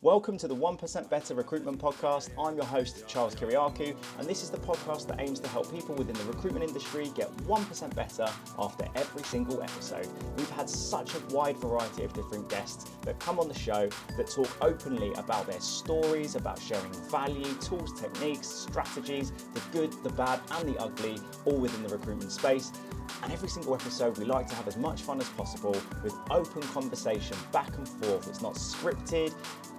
Welcome to the 1% Better Recruitment Podcast. I'm your host, Charles Kiriakou, and this is the podcast that aims to help people within the recruitment industry get 1% better after every single episode. We've had such a wide variety of different guests that come on the show that talk openly about their stories, about sharing value, tools, techniques, strategies, the good, the bad, and the ugly, all within the recruitment space. And every single episode, we like to have as much fun as possible with open conversation back and forth. It's not scripted,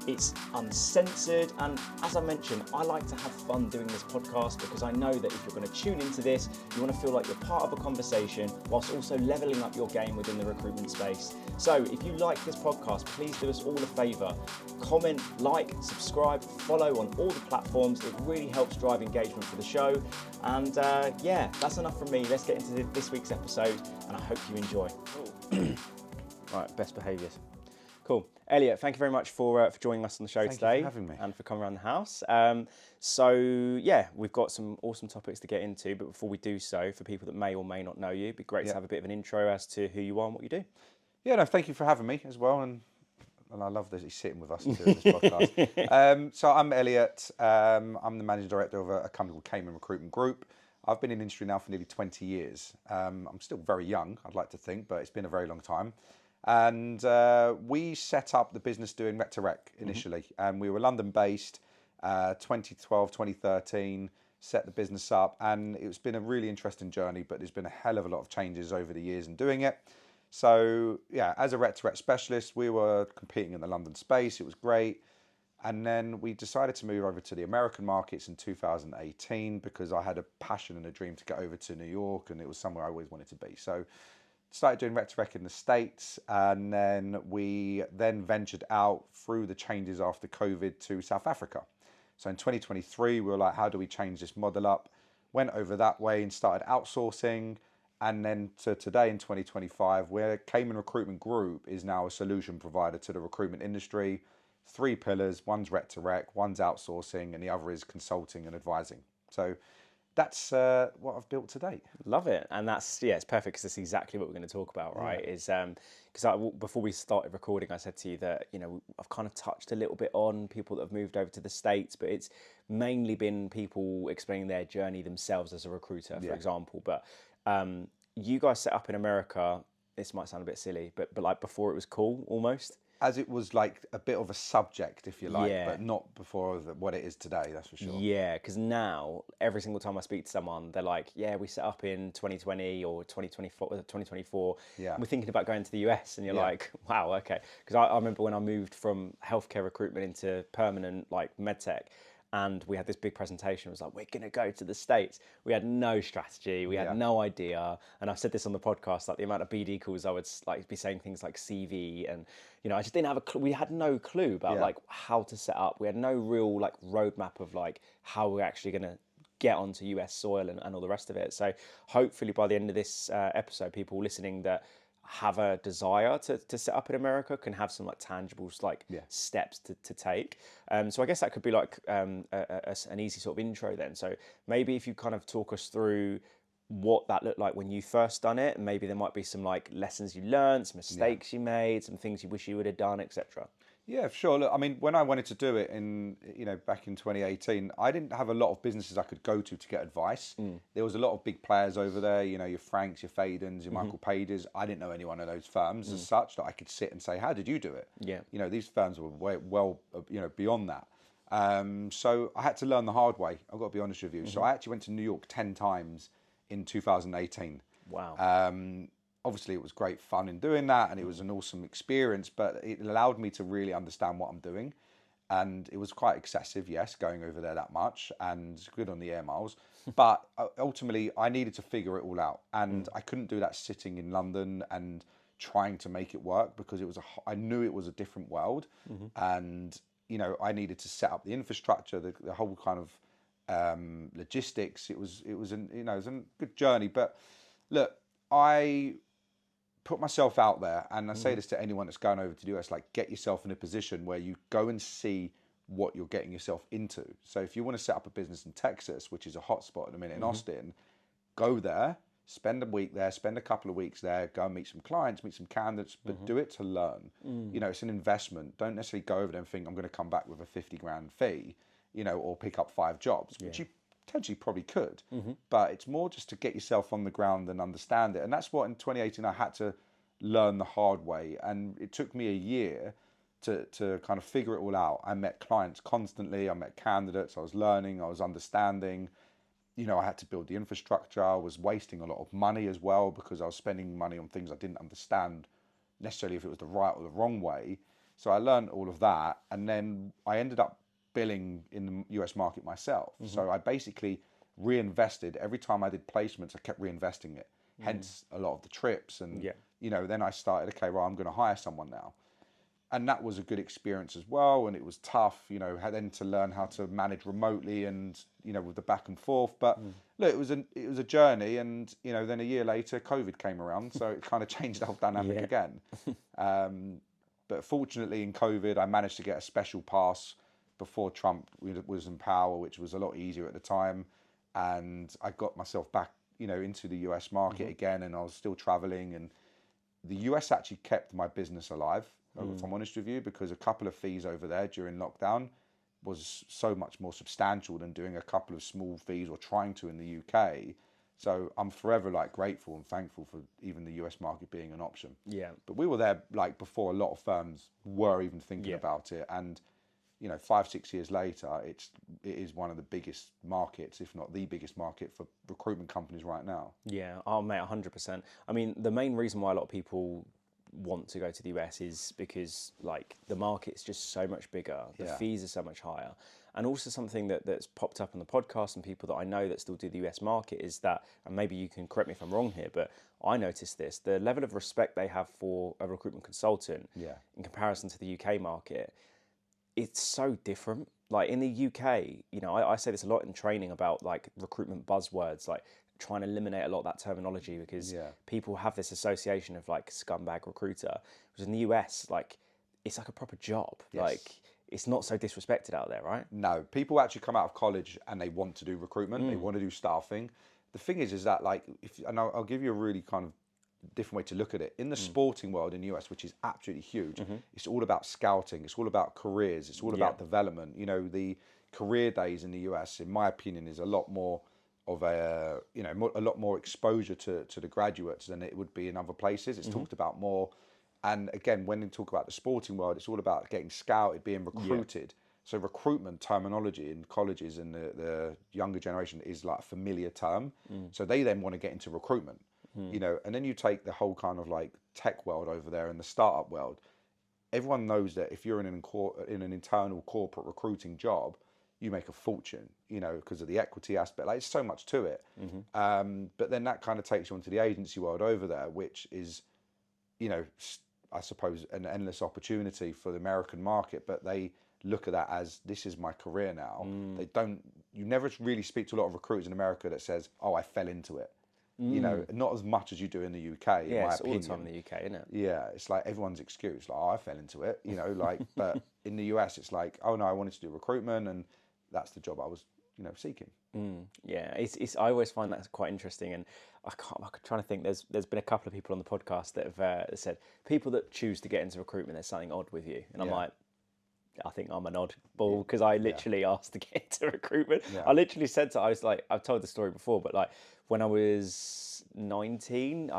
it's uncensored, and as I mentioned, I like to have fun doing this podcast because I know that if you're going to tune into this, you want to feel like you're part of a conversation whilst also leveling up your game within the recruitment space. So if you like this podcast, please do us all a favour. Comment, like, subscribe, follow on all the platforms. It really helps drive engagement for the show. And that's enough from me. Let's get into this week's episode, and I hope you enjoy. Right, best behaviours. Cool. Elliott, thank you very much for joining us on the show today. Thank you for having me. And for coming around the house. We've got some awesome topics to get into, but before we do so, for people that may or may not know you, it'd be great to have a bit of an intro as to who you are and what you do. Yeah, no, thank you for having me as well, and I love that he's sitting with us and doing this podcast. So I'm Elliott. I'm the managing director of a company called Kayman Recruitment Group. I've been in the industry now for nearly 20 years. I'm still very young, I'd like to think, but it's been a very long time. And we set up the business doing rec to rec initially. And we were London-based, 2012, 2013, set the business up. And it's been a really interesting journey, but there's been a hell of a lot of changes over the years in doing it. So, yeah, as a rec to rec specialist, we were competing in the London space. It was great. And then we decided to move over to the American markets in 2018 because I had a passion and a dream to get over to New York, and it was somewhere I always wanted to be. So started doing rec to rec in the States, and then we ventured out through the changes after COVID to South Africa. So in 2023, we were like, how do we change this model up? Went over that way and started outsourcing. And then to today in 2025, where Kayman Recruitment Group is now a solution provider to the recruitment industry. 3 pillars, one's rec to rec, one's outsourcing, and the other is consulting and advising. So that's what I've built to date. Love it. And it's perfect because that's exactly what we're going to talk about, right? Because before we started recording, I said to you that, I've kind of touched a little bit on people that have moved over to the States, but it's mainly been people explaining their journey themselves as a recruiter, for example. But you guys set up in America, this might sound a bit silly, but like before it was cool almost. As it was like a bit of a subject, if you like, but not before what it is today, that's for sure. Yeah, because now, every single time I speak to someone, they're like, yeah, we set up in 2020 or 2024. Yeah. We're thinking about going to the US, and you're like, wow, okay. Because I remember when I moved from healthcare recruitment into permanent, like, medtech, and we had this big presentation. It was like, we're going to go to the States. We had no strategy. We had no idea. And I've said this on the podcast, like the amount of BD calls I would like be saying things like CV. And, I just didn't have a clue. We had no clue about like how to set up. We had no real like roadmap of like how we're actually going to get onto US soil and all the rest of it. So hopefully by the end of this episode, people listening that have a desire to set up in America can have some like tangible steps to take. So I guess that could be like an easy sort of intro then. So maybe if you kind of talk us through what that looked like when you first done it, and maybe there might be some like lessons you learned, some mistakes you made, some things you wish you would have done, etc. Yeah, sure. Look, I mean, when I wanted to do it back in 2018, I didn't have a lot of businesses I could go to get advice. There was a lot of big players over there, your Franks, your Fadens, your Michael Paders. I didn't know any one of those firms as such that I could sit and say, how did you do it? Yeah. These firms were well beyond that. So I had to learn the hard way. I've got to be honest with you. So I actually went to New York 10 times in 2018. Wow. Obviously, it was great fun in doing that, and it was an awesome experience, but it allowed me to really understand what I'm doing. And it was quite excessive, yes, going over there that much, and good on the air miles. But ultimately, I needed to figure it all out. And I couldn't do that sitting in London and trying to make it work because I knew it was a different world. And, I needed to set up the infrastructure, the whole kind of logistics. It was a good journey. But look, I put myself out there, and I say this to anyone that's going over to the US, like, get yourself in a position where you go and see what you're getting yourself into. So if you want to set up a business in Texas, which is a hotspot at the minute in Austin, go there, spend a week there, spend a couple of weeks there, go and meet some clients, meet some candidates, but do it to learn. You know, it's an investment. Don't necessarily go over there and think I'm going to come back with a 50 grand fee, you know, or pick up 5 jobs, which you potentially probably could. But it's more just to get yourself on the ground and understand it. And that's what in 2018 I had to learn the hard way. And it took me a year to kind of figure it all out. I met clients constantly, I met candidates, I was learning, I was understanding. You know, I had to build the infrastructure. I was wasting a lot of money as well because I was spending money on things I didn't understand necessarily if it was the right or the wrong way. So I learned all of that. And then I ended up billing in the US market myself. So I basically reinvested. Every time I did placements, I kept reinvesting it. Hence a lot of the trips. And, you know, then I started, okay, well, I'm going to hire someone now. And that was a good experience as well. And it was tough, you know, then to learn how to manage remotely and, you know, with the back and forth. But look, it was a journey. And, you know, then a year later, COVID came around. So it kind of changed the whole dynamic again. But fortunately in COVID, I managed to get a special pass before Trump was in power, which was a lot easier at the time. And I got myself back, you know, into the US market again. And I was still traveling. And the US actually kept my business alive, if I'm honest with you, because a couple of fees over there during lockdown was so much more substantial than doing a couple of small fees or trying to in the UK. So I'm forever like grateful and thankful for even the US market being an option. Yeah. But we were there like before a lot of firms were even thinking about it. And, you know, 5-6 years later, it is one of the biggest markets, if not the biggest market for recruitment companies right now. Yeah, oh mate, 100%. I mean, the main reason why a lot of people want to go to the US is because like the market's just so much bigger, the fees are so much higher, and also something that's popped up on the podcast and people that I know that still do the US market is that, and maybe you can correct me if I'm wrong here, but I noticed this, the level of respect they have for a recruitment consultant in comparison to the UK market, it's so different. Like in the UK, you know, I say this a lot in training about like recruitment buzzwords, like trying to eliminate a lot of that terminology because people have this association of like scumbag recruiter, whereas in the US, like it's like a proper job. Like it's not so disrespected out there, right? No, people actually come out of college and they want to do recruitment, they want to do staffing. The thing is that like, and I'll give you a really kind of different way to look at it. In the sporting world in the US, which is absolutely huge, it's all about scouting, it's all about careers, it's all about development. You know, the career days in the US, in my opinion, is a lot more of a, you know, a lot more exposure to the graduates than it would be in other places. It's talked about more. And again, when you talk about the sporting world, it's all about getting scouted, being recruited. So recruitment terminology in colleges and the younger generation is like a familiar term. So they then want to get into recruitment, you know, and then you take the whole kind of like tech world over there and the startup world. Everyone knows that if you're in an internal corporate recruiting job, you make a fortune, you know, because of the equity aspect. Like, there's so much to it. But then that kind of takes you into the agency world over there, which is, you know, I suppose an endless opportunity for the American market. But they look at that as, this is my career now. You never really speak to a lot of recruiters in America that says, oh, I fell into it. You know, not as much as you do in the UK, in my opinion. All the time in the UK, isn't it? Yeah, it's like everyone's excuse, like, oh, I fell into it, you know, like, but in the US, it's like, oh no, I wanted to do recruitment and that's the job I was, you know, seeking. Yeah, it's. I always find that quite interesting, and I'm trying to think. There's been a couple of people on the podcast that have said people that choose to get into recruitment, there's something odd with you, and I'm like, I think I'm an oddball because I literally asked to get into recruitment. I literally said to, I was like, I've told the story before, but like when I was 19,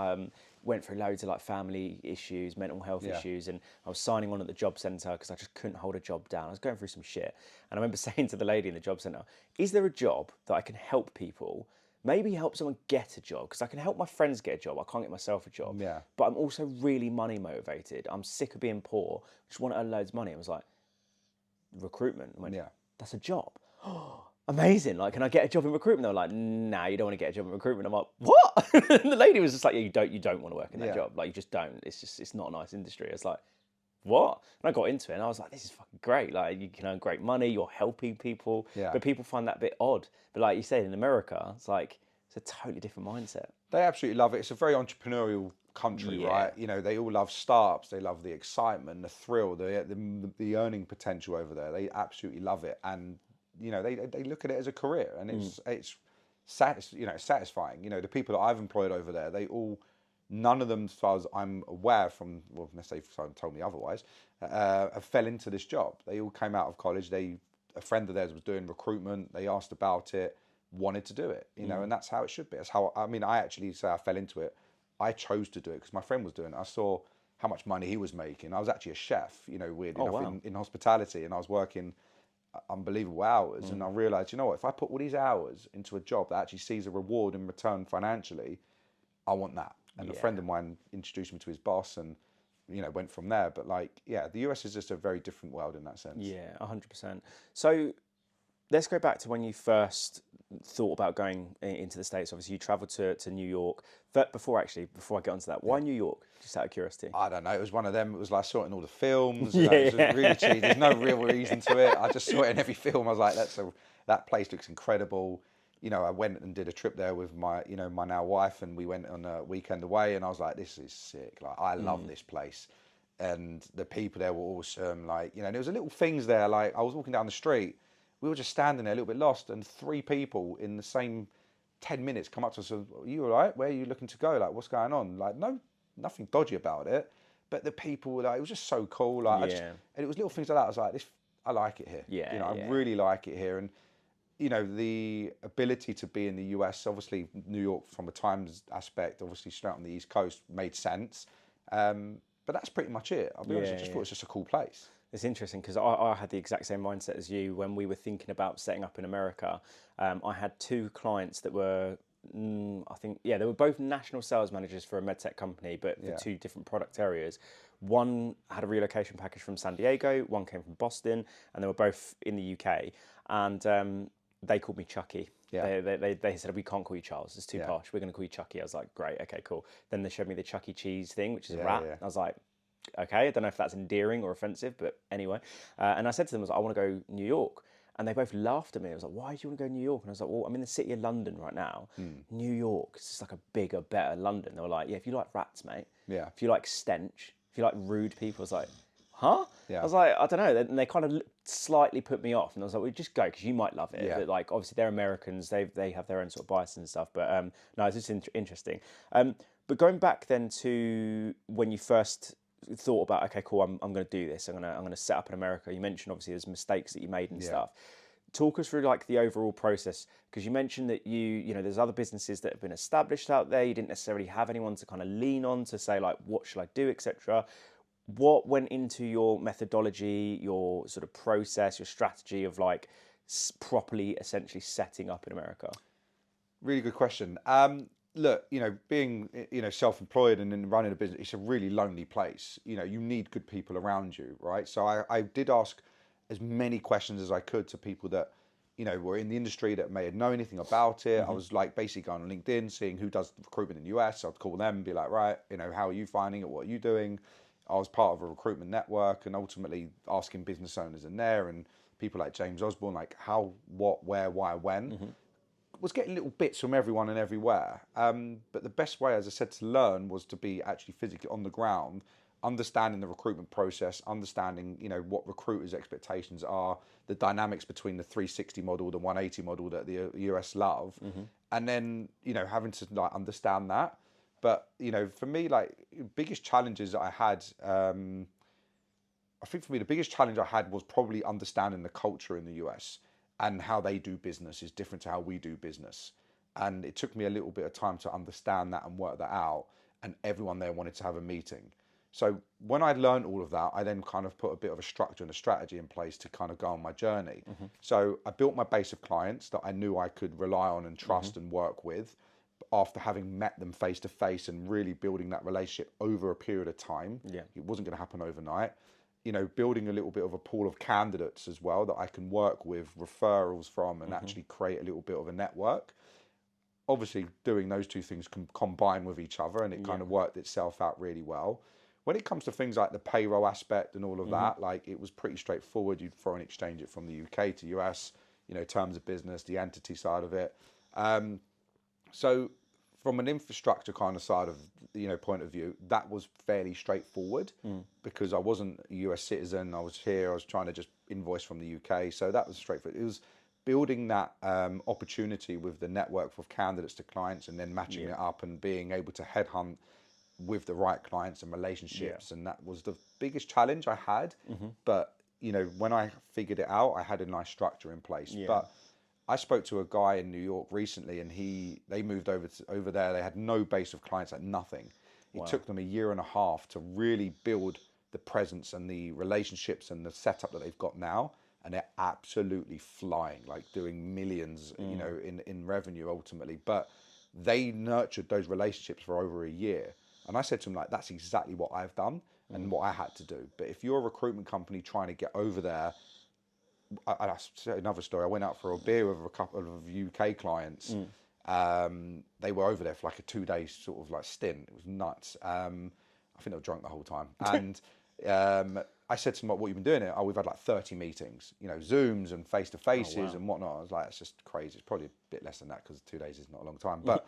went through loads of like family issues, mental health issues, and I was signing on at the job centre because I just couldn't hold a job down. I was going through some shit, and I remember saying to the lady in the job centre, "Is there a job that I can help people? Maybe help someone get a job, because I can help my friends get a job. I can't get myself a job. But I'm also really money motivated. I'm sick of being poor. Just want to earn loads of money." I was like, recruitment. I went, that's a job. Amazing. Like, can I get a job in recruitment? They were like, nah, you don't want to get a job in recruitment. I'm like, what? And the lady was just like, yeah, you don't want to work in that job. Like, you just don't. It's not a nice industry. It's like, what? And I got into it and I was like, this is fucking great. Like, you can earn great money. You're helping people. But people find that a bit odd. But like you said, in America, it's like, it's a totally different mindset. They absolutely love it. It's a very entrepreneurial country, right? You know, they all love startups. They love the excitement, the thrill, the earning potential over there. They absolutely love it. And, you know, they look at it as a career, and it's satisfying. The people that I've employed over there, none of them, as far as I'm aware from, well, unless they've told me otherwise, fell into this job. They all came out of college. A friend of theirs was doing recruitment. They asked about it, wanted to do it, and that's how it should be. That's how, I actually say I fell into it. I chose to do it because my friend was doing it. I saw how much money he was making. I was actually a chef, weird enough, wow. in hospitality, and I was working unbelievable hours. And I realised, what, if I put all these hours into a job that actually sees a reward in return financially, I want that. And a friend of mine introduced me to his boss, and went from there. But the US is just a very different world in that sense. Yeah, 100%. So let's go back to when you first thought about going into the States. Obviously, you travelled to New York. But before I get onto that, why New York? Just out of curiosity. I don't know. It was one of them. It was like I saw it in all the films. It was really cheesy. There's no real reason to it. I just saw it in every film. I was like, that place looks incredible. I went and did a trip there with my now wife, and we went on a weekend away, and I was like, this is sick. Like, I love this place. And the people there were awesome. There was little things there. Like, I was walking down the street, we were just standing there a little bit lost, and 3 people in the same 10 minutes come up to us and said, are you all right? Where are you looking to go? Like, what's going on? Like, no, nothing dodgy about it. But the people were it was just so cool. And it was little things like that. I was like, I like it here. I really like it here. And, the ability to be in the US, obviously New York from a times aspect, obviously straight on the East Coast, made sense. But that's pretty much it. I'll be honest, I just thought it was just a cool place. It's interesting because I had the exact same mindset as you when we were thinking about setting up in America. I had 2 clients that were, they were both national sales managers for a medtech company, but for 2 different product areas. One had a relocation package from San Diego, one came from Boston, and they were both in the UK. And they called me Chucky. Yeah. They said, we can't call you Charles, it's too posh. We're going to call you Chucky. I was like, great, okay, cool. Then they showed me the Chuck E. Cheese thing, which is a rat. I was like, okay, I don't know if that's endearing or offensive, but anyway. And I said to them, I want to go New York. And they both laughed at me. I was like, why do you want to go to New York? And I was like, well, I'm in the city of London right now. New York, it's just like a bigger, better London. They were like, yeah, if you like rats, mate. Yeah. If you like stench, if you like rude people. I was like, huh? Yeah. I was like, I don't know. And they kind of slightly put me off. And I was like, well, just go because you might love it. Yeah. But obviously they're Americans. They have their own sort of biases and stuff. But no, it's just interesting. But going back then to when you first thought about, okay, cool, I'm going to do this. I'm going to set up in America. You mentioned obviously there's mistakes that you made and stuff. Talk us through the overall process, because you mentioned that there's other businesses that have been established out there. You didn't necessarily have anyone to kind of lean on to say what should I do, etc. What went into your methodology, your sort of process, your strategy of properly essentially setting up in America? Really good question. Look, being, self-employed and then running a business, it's a really lonely place. You need good people around you, right? So I did ask as many questions as I could to people that, were in the industry that may know anything about it. I was basically going on LinkedIn, seeing who does recruitment in the US. I'd call them and be like, right, how are you finding it? What are you doing? I was part of a recruitment network, and ultimately asking business owners in there and people like James Osborne, how, what, where, why, when. Was getting little bits from everyone and everywhere. But the best way, as I said, to learn was to be actually physically on the ground, understanding the recruitment process, understanding, what recruiters' expectations are, the dynamics between the 360 model, the 180 model that the US love, and then, having to understand that. But, for me, biggest challenges that I had, I think for me, the biggest challenge I had was probably understanding the culture in the US. And how they do business is different to how we do business. And it took me a little bit of time to understand that and work that out. And everyone there wanted to have a meeting. So when I learned all of that, I then kind of put a bit of a structure and a strategy in place to kind of go on my journey. So I built my base of clients that I knew I could rely on and trust and work with after having met them face to face and really building that relationship over a period of time. Yeah. It wasn't going to happen overnight. Building a little bit of a pool of candidates as well that I can work with, referrals from, and actually create a little bit of a network. Obviously, doing those 2 things can combine with each other, and it kind of worked itself out really well. When it comes to things like the payroll aspect and all of that, it was pretty straightforward. You'd foreign exchange it from the UK to US, terms of business, the entity side of it. So from an infrastructure kind of side of, point of view, that was fairly straightforward because I wasn't a US citizen. I was here. I was trying to just invoice from the UK. So that was straightforward. It was building that opportunity with the network of candidates to clients, and then matching it up and being able to headhunt with the right clients and relationships. And that was the biggest challenge I had. But, you know, when I figured it out, I had a nice structure in place. But I spoke to a guy in New York recently, and they moved over there. They had no base of clients, like nothing. It took them a year and a half to really build the presence and the relationships and the setup that they've got now. And they're absolutely flying, like doing millions, you know, in revenue ultimately. But they nurtured those relationships for over a year. And I said to them, like, that's exactly what I've done and what I had to do. But if you're a recruitment company trying to get over there, I'll say another story. I went out for a beer with a couple of UK clients. They were over there for like a 2-day sort of like stint. It was nuts. I think they were drunk the whole time. And I said to them, what have you been doing here? Oh, we've had like 30 meetings, you know, Zooms and face-to-faces and whatnot. I was like, it's just crazy. It's probably a bit less than that because 2 days is not a long time. But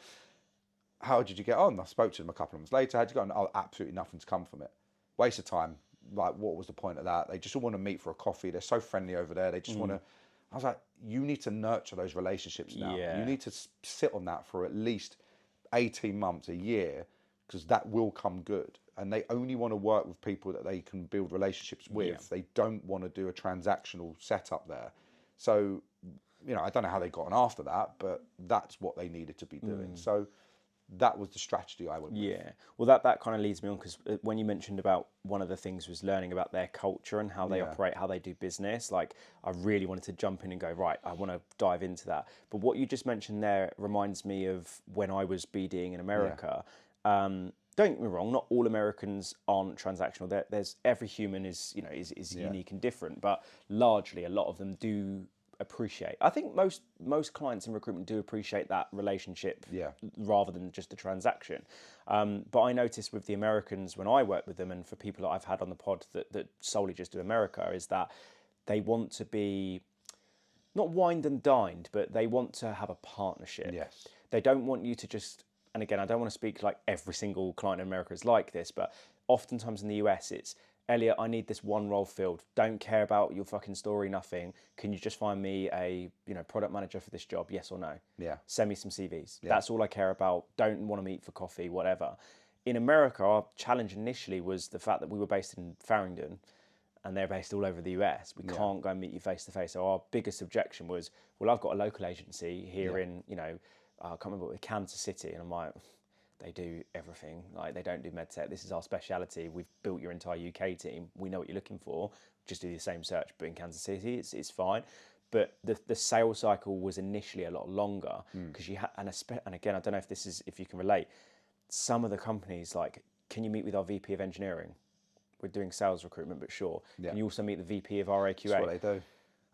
how did you get on? I spoke to them a couple of months later. How'd you get on? Oh, absolutely nothing's come from it. Waste of time. Like, what was the point of that? They just all want to meet for a coffee. They're so friendly over there. They just want to... I was like, you need to nurture those relationships now. You need to sit on that for at least 18 months, a year, because that will come good. And they only want to work with people that they can build relationships with. They don't want to do a transactional setup there. So, you know, I don't know how they got on after that, but that's what they needed to be doing. So that was the strategy I went with. Yeah. Well, that kind of leads me on, because when you mentioned about one of the things was learning about their culture and how they operate, how they do business, like I really wanted to jump in and go, right, I want to dive into that. But what you just mentioned there reminds me of when I was BDing in America. Don't get me wrong, not all Americans aren't transactional. There's every human is, you know, is unique and different, but largely a lot of them do appreciate. I think most clients in recruitment do appreciate that relationship rather than just the transaction. But I noticed with the Americans when I work with them, and for people that I've had on the pod that solely just do America, is that they want to be not wined and dined, but they want to have a partnership. Yes. They don't want you to just... And again, I don't want to speak like every single client in America is like this, but oftentimes in the US, it's, Elliot, I need this one role filled. Don't care about your fucking story, nothing. Can you just find me a, you know, product manager for this job? Yes or no? Yeah. Send me some CVs. Yeah. That's all I care about. Don't want to meet for coffee, whatever. In America, our challenge initially was the fact that we were based in Farringdon and they're based all over the US. We can't go and meet you face to face. So our biggest objection was, well, I've got a local agency here in, you know, I can't remember, with Kansas City, and I'm like, they do everything. Like, they don't do medtech. This is our speciality. We've built your entire UK team. We know what you're looking for. Just do the same search, but in Kansas City, it's fine. But the sales cycle was initially a lot longer because you had, and again, I don't know if you can relate. Some of the companies, like, can you meet with our VP of engineering? We're doing sales recruitment, but sure. Can you also meet the VP of RAQA? That's what they do.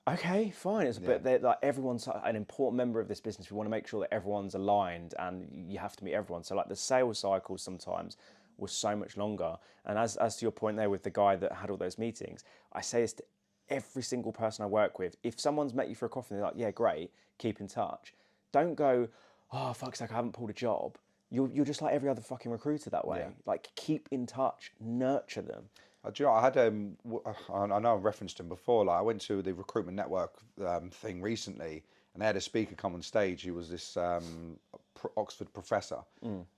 Okay, fine. But like, everyone's an important member of this business. We want to make sure that everyone's aligned, and you have to meet everyone. So like the sales cycle sometimes was so much longer. And as to your point there with the guy that had all those meetings, I say this to every single person I work with. If someone's met you for a coffee and they're like, yeah, great, keep in touch. Don't go, oh, fuck's sake, I haven't pulled a job. You're just like every other fucking recruiter that way. Like, keep in touch, nurture them. Do you know, I had I know I've referenced him before. Like, I went to the recruitment network thing recently, and they had a speaker come on stage. He was this Oxford professor,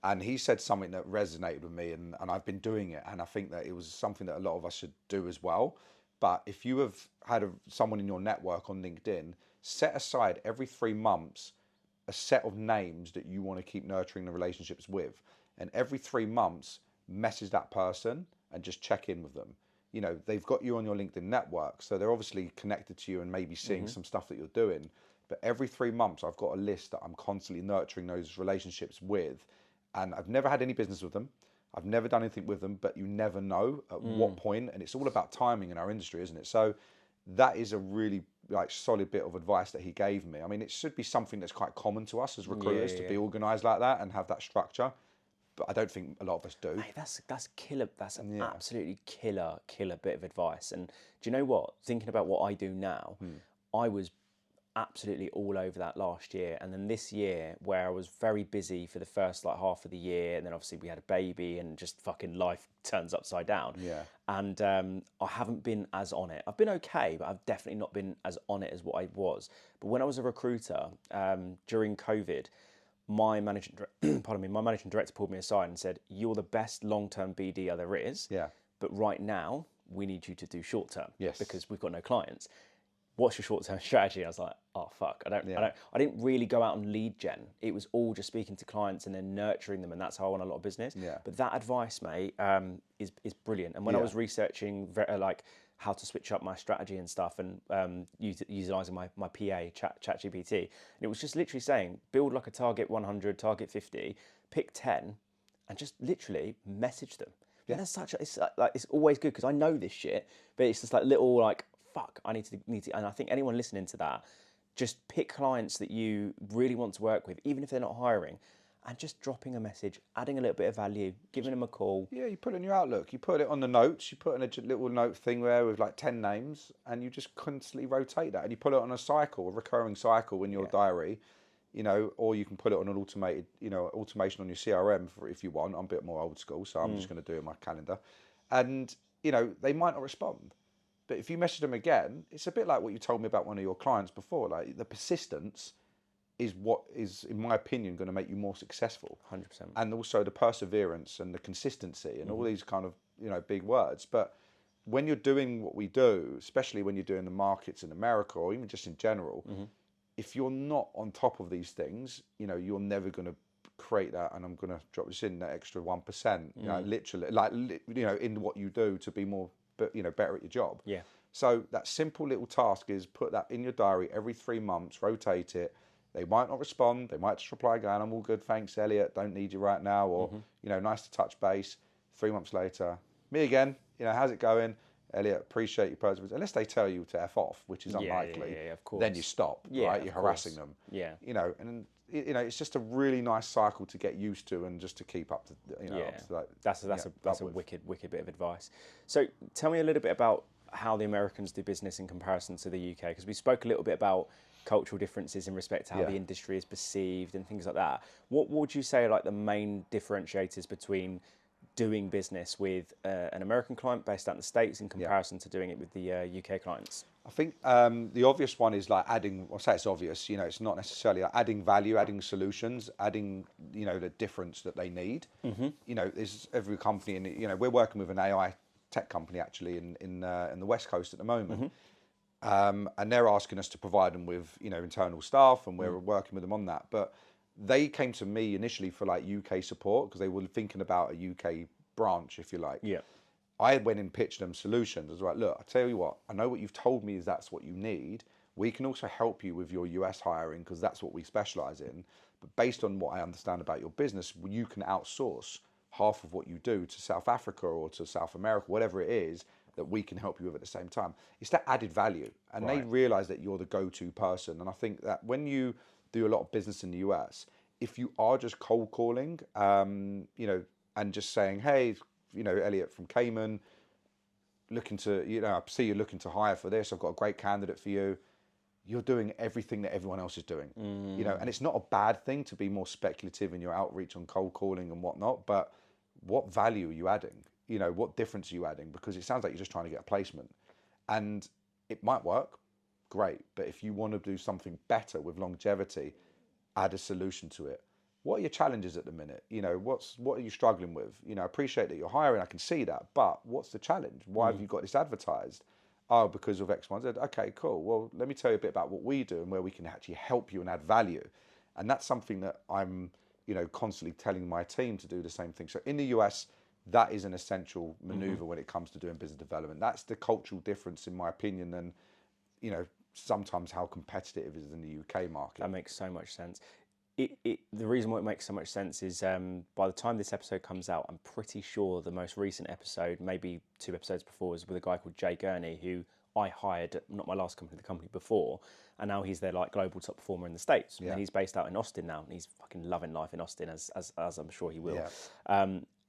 and he said something that resonated with me, and I've been doing it, and I think that it was something that a lot of us should do as well. But if you have had someone in your network on LinkedIn, set aside every 3 months a set of names that you want to keep nurturing the relationships with, and every 3 months message that person and just check in with them. You know, they've got you on your LinkedIn network, so they're obviously connected to you and maybe seeing some stuff that you're doing. But every 3 months, I've got a list that I'm constantly nurturing those relationships with. And I've never had any business with them. I've never done anything with them, but you never know at what point. And it's all about timing in our industry, isn't it? So that is a really solid bit of advice that he gave me. I mean, it should be something that's quite common to us as recruiters to be organised like that and have that structure. But I don't think a lot of us do. Mate, that's killer. That's an absolutely killer bit of advice. And do you know what? Thinking about what I do now, I was absolutely all over that last year. And then this year, where I was very busy for the first like half of the year, and then obviously we had a baby and just fucking life turns upside down. Yeah. And I haven't been as on it. I've been okay, but I've definitely not been as on it as what I was. But when I was a recruiter during COVID, my managing director pulled me aside and said, "You're the best long-term BD there is. Yeah. But right now, we need you to do short-term Yes. because we've got no clients. What's your short-term strategy?" I was like, "Oh fuck, I didn't really go out and lead gen. It was all just speaking to clients and then nurturing them, and that's how I won a lot of business." Yeah. But that advice, mate, is brilliant. And when I was researching like how to switch up my strategy and stuff, and utilizing my PA ChatGPT, and it was just literally saying, build like a target 100, target 50, pick 10, and just literally message them. Yeah. That's it's always good because I know this shit, but it's just like little like, fuck, I need to, and I think anyone listening to that, just pick clients that you really want to work with, even if they're not hiring, and just dropping a message, adding a little bit of value, giving them a call. Yeah, you put it in your Outlook, you put it on the notes, you put in a little note thing there with like 10 names, and you just constantly rotate that, and you put it on a recurring cycle in your diary, or you can put it on an automated, automation on your CRM if you want. I'm a bit more old school, so I'm just going to do it in my calendar. And, they might not respond. But if you message them again, it's a bit like what you told me about one of your clients before. Like the persistence is what is, in my opinion, going to make you more successful. 100%. And also the perseverance and the consistency and all these kind of, big words. But when you're doing what we do, especially when you're doing the markets in America or even just in general, if you're not on top of these things, you're never going to create that. And I'm going to drop this in, that extra 1%, literally, in what you do to be more, better at your job. Yeah. So that simple little task is put that in your diary every 3 months, rotate it. They might not respond. They might just reply going, "I'm all good, thanks, Elliot. Don't need you right now." Or, nice to touch base. 3 months later, me again. How's it going? Elliot, appreciate your perseverance. Unless they tell you to F off, which is unlikely, of course. then you stop, right? You're harassing them. Yeah. And it's just a really nice cycle to get used to and just to keep up to, That's a wicked bit of advice. So tell me a little bit about how the Americans do business in comparison to the UK, because we spoke a little bit about cultural differences in respect to how the industry is perceived and things like that. What would you say are like the main differentiators between doing business with an American client based out in the States in comparison to doing it with the UK clients? I think the obvious one is like adding, I'll say it's obvious, it's not necessarily like adding value, adding solutions, adding, the difference that they need. There's every company, and we're working with an AI tech company actually in the West Coast at the moment. And they're asking us to provide them with, internal staff, and we're working with them on that. But they came to me initially for like UK support because they were thinking about a UK branch, if you like. Yeah. I went and pitched them solutions. I was like, look, I tell you what, I know what you've told me is that's what you need. We can also help you with your US hiring because that's what we specialize in. But based on what I understand about your business, you can outsource half of what you do to South Africa or to South America, whatever it is, that we can help you with at the same time. It's that added value. And they realize that you're the go-to person. And I think that when you do a lot of business in the US, if you are just cold calling, and just saying, "Hey, Elliot from Kayman, looking to, I see you're looking to hire for this. I've got a great candidate for you." You're doing everything that everyone else is doing, and it's not a bad thing to be more speculative in your outreach on cold calling and whatnot, but what value are you adding? What difference are you adding? Because it sounds like you're just trying to get a placement, and it might work, great. But if you want to do something better with longevity, add a solution to it. What are your challenges at the minute? What are you struggling with? I appreciate that you're hiring, I can see that, but what's the challenge? Why have you got this advertised? Oh, because of X, Y, Z. Okay, cool. Well, let me tell you a bit about what we do and where we can actually help you and add value. And that's something that I'm, constantly telling my team to do the same thing. So in the US, that is an essential maneuver when it comes to doing business development. That's the cultural difference, in my opinion, and, sometimes how competitive it is in the UK market. That makes so much sense. The reason why it makes so much sense is by the time this episode comes out, I'm pretty sure the most recent episode, maybe 2 episodes before, was with a guy called Jay Gurney, who I hired at not my last company, the company before, and now he's their like global top performer in the States. Yeah. And he's based out in Austin now, and he's fucking loving life in Austin, as I'm sure he will. Yeah.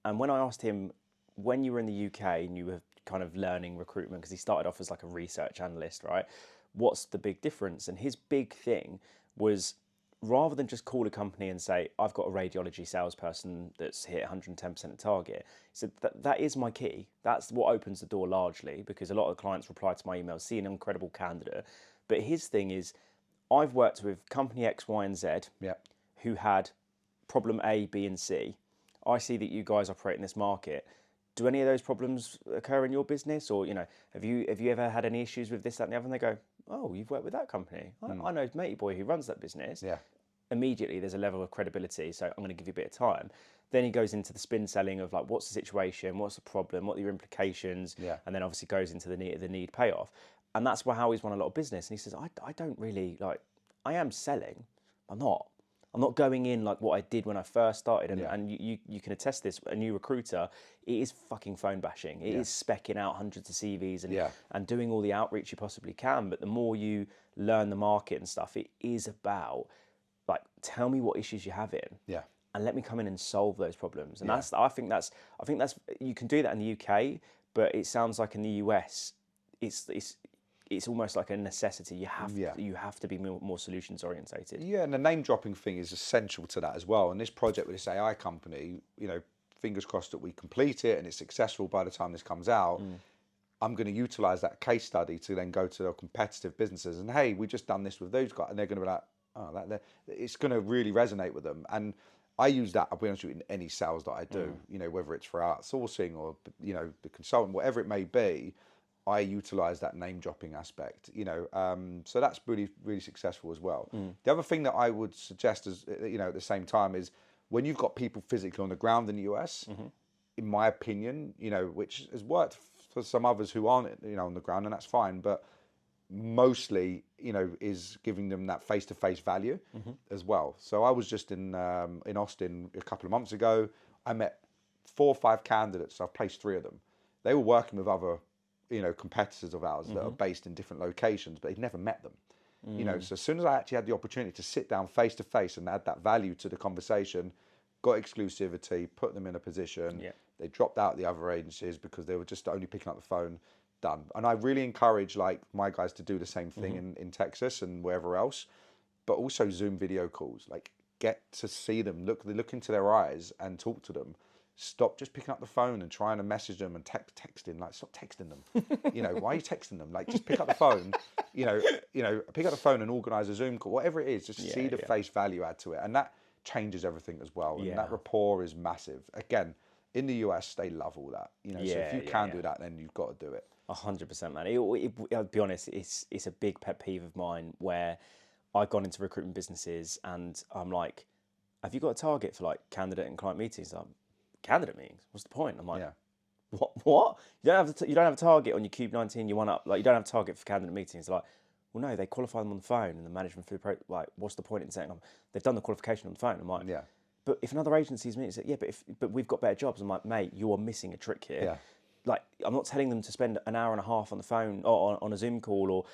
And when I asked him, when you were in the UK and you were kind of learning recruitment, because he started off as like a research analyst, right? what's the big difference? And his big thing was, rather than just call a company and say, I've got a radiology salesperson that's hit 110% of target, he said, that is my key. That's what opens the door largely, because a lot of clients reply to my emails, see an incredible candidate. But his thing is, I've worked with company X, Y, and Z who had problem A, B, and C. I see that you guys operate in this market. Do any of those problems occur in your business? Or, have you ever had any issues with this, that, and the other? And they go, oh, you've worked with that company. I know matey boy who runs that business. Yeah. Immediately there's a level of credibility, so I'm going to give you a bit of time. Then he goes into the spin selling of like, what's the situation, what's the problem, what are your implications, and then obviously goes into the need payoff. And that's how he's won a lot of business. And he says, I don't really, like, I am selling, I'm not going in like what I did when I first started. And you can attest this, a new recruiter, it is fucking phone bashing. It is specking out hundreds of CVs and doing all the outreach you possibly can. But the more you learn the market and stuff, it is about, like, tell me what issues you have in, and let me come in and solve those problems. And I think that's you can do that in the UK, but it sounds like in the US, it's almost like a necessity. You have to be more solutions orientated. Yeah, and the name dropping thing is essential to that as well. And this project with this AI company, fingers crossed that we complete it and it's successful by the time this comes out. I'm going to utilize that case study to then go to the competitive businesses and, hey, we just done this with those guys, and they're going to be like, oh, it's going to really resonate with them. And I use that, I'll be honest with you, in any sales that I do, whether it's for outsourcing or, the consultant, whatever it may be, I utilize that name dropping aspect, so that's really, really successful as well. The other thing that I would suggest is, at the same time, is when you've got people physically on the ground in the US, in my opinion, which has worked for some others who aren't, on the ground, and that's fine, but mostly, is giving them that face-to-face value as well. So I was just in Austin a couple of months ago. I met 4 or 5 candidates. I've placed 3 of them. They were working with other, competitors of ours that are based in different locations, but they'd never met them. So as soon as I actually had the opportunity to sit down face-to-face and add that value to the conversation, got exclusivity, put them in a position. They dropped out the other agencies because they were just only picking up the phone. Done. And I really encourage my guys to do the same thing in Texas and wherever else, but also Zoom video calls. Like, get to see them, look into their eyes and talk to them. Stop just picking up the phone and trying to message them and texting. Like, stop texting them. Why are you texting them? Like, just pick up the phone. Pick up the phone and organize a Zoom call. Whatever it is, just see the face value add to it, and that changes everything as well. And that rapport is massive. Again, in the US, they love all that. So if you can do that, then you've got to do it. 100%, man. I'll be honest, it's a big pet peeve of mine where I've gone into recruitment businesses and I'm like, have you got a target for like candidate and client meetings? Like, candidate meetings? What's the point? I'm like, what? You don't have a target on your Cube 19. You want up, like, you don't have a target for candidate meetings. They're like, well, no, they qualify them on the phone and the management through the like, what's the point in saying they've done the qualification on the phone? I'm like, but if another agency's meeting, but we've got better jobs. I'm like, mate, you are missing a trick here. Like, I'm not telling them to spend an hour and a half on the phone or on a Zoom call or,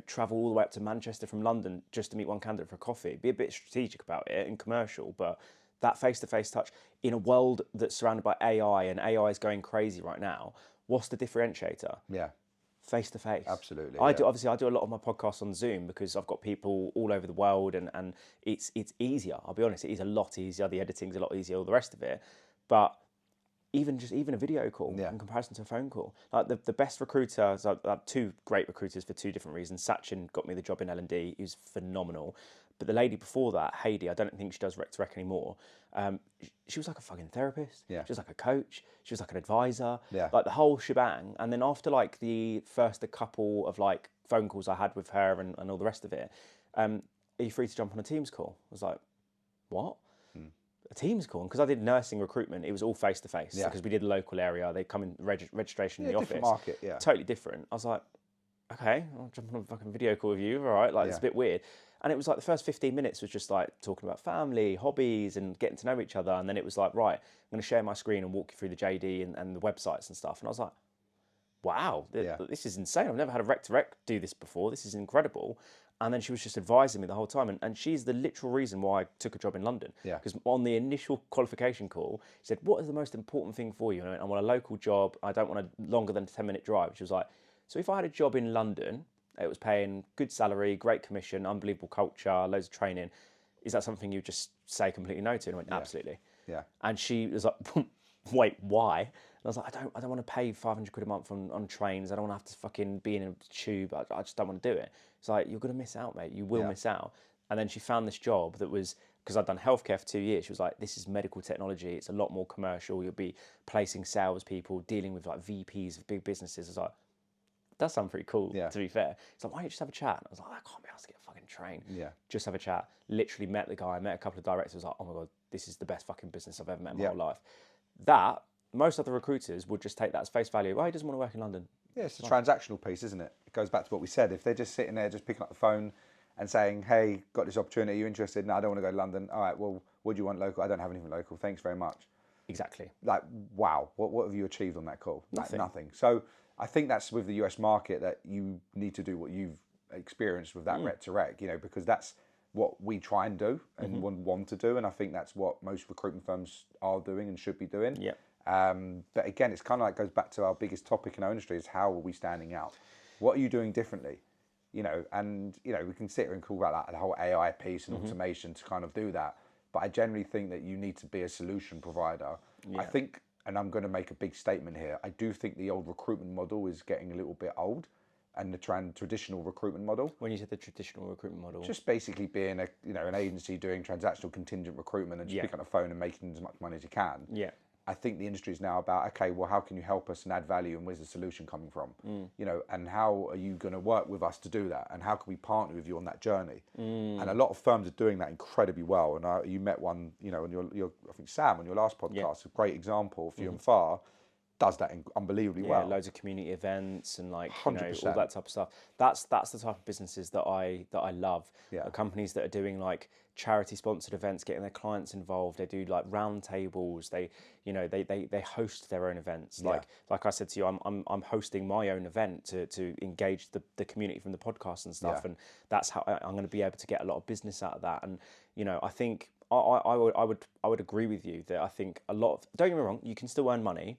travel all the way up to Manchester from London just to meet one candidate for a coffee. Be a bit strategic about it and commercial, but that face-to-face touch in a world that's surrounded by AI, and AI is going crazy right now, what's the differentiator? Face-to-face. Absolutely. I do a lot of my podcasts on Zoom because I've got people all over the world and it's easier. I'll be honest, it is a lot easier. The editing's a lot easier, all the rest of it. But even a video call in comparison to a phone call. Like the best recruiter, so I have 2 great recruiters for 2 different reasons. Sachin got me the job in L&D. He was phenomenal. But the lady before that, Heidi, I don't think she does rec to rec anymore. She was like a fucking therapist. She was like a coach. She was like an advisor. Like the whole shebang. And then after like a couple of like phone calls I had with her and all the rest of it, are you free to jump on a Teams call? I was like, what? A Teams call? Because I did nursing recruitment, it was all face to face because we did a local area. They come in registration in the office. Different market, totally different. I was like, okay, I'll jump on a fucking video call with you. All right, like it's a bit weird. And it was like the first 15 minutes was just like talking about family, hobbies, and getting to know each other. And then it was like, right, I'm going to share my screen and walk you through the JD and the websites and stuff. And I was like, wow, this is insane. I've never had a rec to rec do this before. This is incredible. And then she was just advising me the whole time. And she's the literal reason why I took a job in London. Because on the initial qualification call, she said, what is the most important thing for you? And I want a local job. I don't want a longer than a 10-minute drive. She was like, so if I had a job in London It was paying good salary, great commission, unbelievable culture, loads of training. Is that something you just say completely no to? And I went, absolutely. Yeah. And she was like, wait, why? And I was like, I don't want to pay 500 quid a month on trains. I don't want to have to fucking be in a tube. I just don't want to do it. It's like, you're going to miss out, mate. You will miss out. And then she found this job that was, because I'd done healthcare for 2 years, she was like, this is medical technology. It's a lot more commercial. You'll be placing salespeople, dealing with like VPs of big businesses. I was like, that sounds pretty cool, to be fair. It's like, why don't you just have a chat? And I was like, I can't be asked to get a fucking train. Yeah. Just have a chat. Literally met the guy, met a couple of directors. I was like, oh my God, this is the best fucking business I've ever met in my whole life. That, most other recruiters would just take that as face value. Well, he doesn't want to work in London. Yeah, it's a transactional piece, isn't it? It goes back to what we said. If they're just sitting there, just picking up the phone and saying, hey, got this opportunity, are you interested? No, I don't want to go to London. All right, well, what do you want local? I don't have anything local. Thanks very much. Exactly. Like, wow, what have you achieved on that call? Nothing. Like, nothing. So I think that's with the US market that you need to do what you've experienced with that rec to rec, because that's what we try and do and want to do. And I think that's what most recruitment firms are doing and should be doing. Yeah. But again, it's kind of like goes back to our biggest topic in our industry is how are we standing out? What are you doing differently? And we can sit here and call about that, the whole AI piece and automation to kind of do that. But I generally think that you need to be a solution provider. Yeah. I think, and I'm going to make a big statement here, I do think the old recruitment model is getting a little bit old, and the traditional recruitment model. When you said the traditional recruitment model? Just basically being an agency doing transactional contingent recruitment and just picking up the phone and making as much money as you can. Yeah. I think the industry is now about, okay, well, how can you help us and add value, and where's the solution coming from? And how are you going to work with us to do that, and how can we partner with you on that journey? And a lot of firms are doing that incredibly well. And you met one, on your I think Sam on your last podcast, a great example. Few and Far does that unbelievably well. Loads of community events and all 100%. that type of stuff. That's the type of businesses that I love. Yeah. Companies that are doing like charity sponsored events, getting their clients involved. They do like round tables. They host their own events. Like I said to you, I'm hosting my own event to engage the community from the podcast and stuff. And that's how I'm going to be able to get a lot of business out of that. And I think I would agree with you that I think a lot of, don't get me wrong, you can still earn money.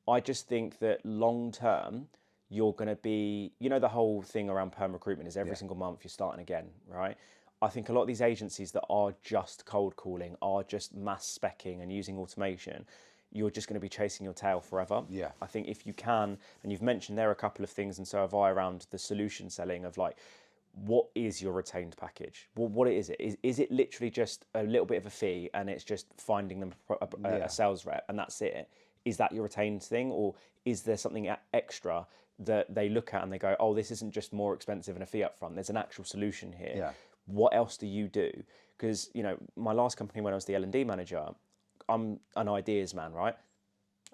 I just think that long term, you're going to be, the whole thing around perm recruitment is every single month you're starting again, right? I think a lot of these agencies that are just cold calling, are just mass speccing and using automation, you're just going to be chasing your tail forever. Yeah. I think if you can, and you've mentioned there are a couple of things, and so have I, around the solution selling of like, what is your retained package? Well, what is it? Is it literally just a little bit of a fee and it's just finding them a sales rep and that's it? Is that your retained thing, or is there something extra that they look at and they go, oh, this isn't just more expensive and a fee up front, there's an actual solution here. Yeah. What else do you do? Because, my last company when I was the L&D manager, I'm an ideas man, right?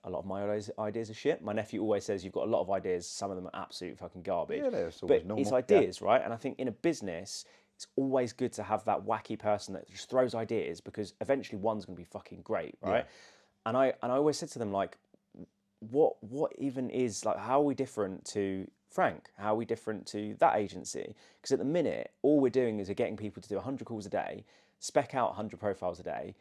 A lot of my ideas are shit. My nephew always says you've got a lot of ideas, some of them are absolute fucking garbage. Yeah, it's always normal. It's ideas, right? And I think in a business, it's always good to have that wacky person that just throws ideas, because eventually one's going to be fucking great, right? Yeah. And I always said to them, like, what even is, like, how are we different to Frank? How are we different to that agency? Because at the minute, all we're doing is we're getting people to do 100 calls a day, spec out 100 profiles a day.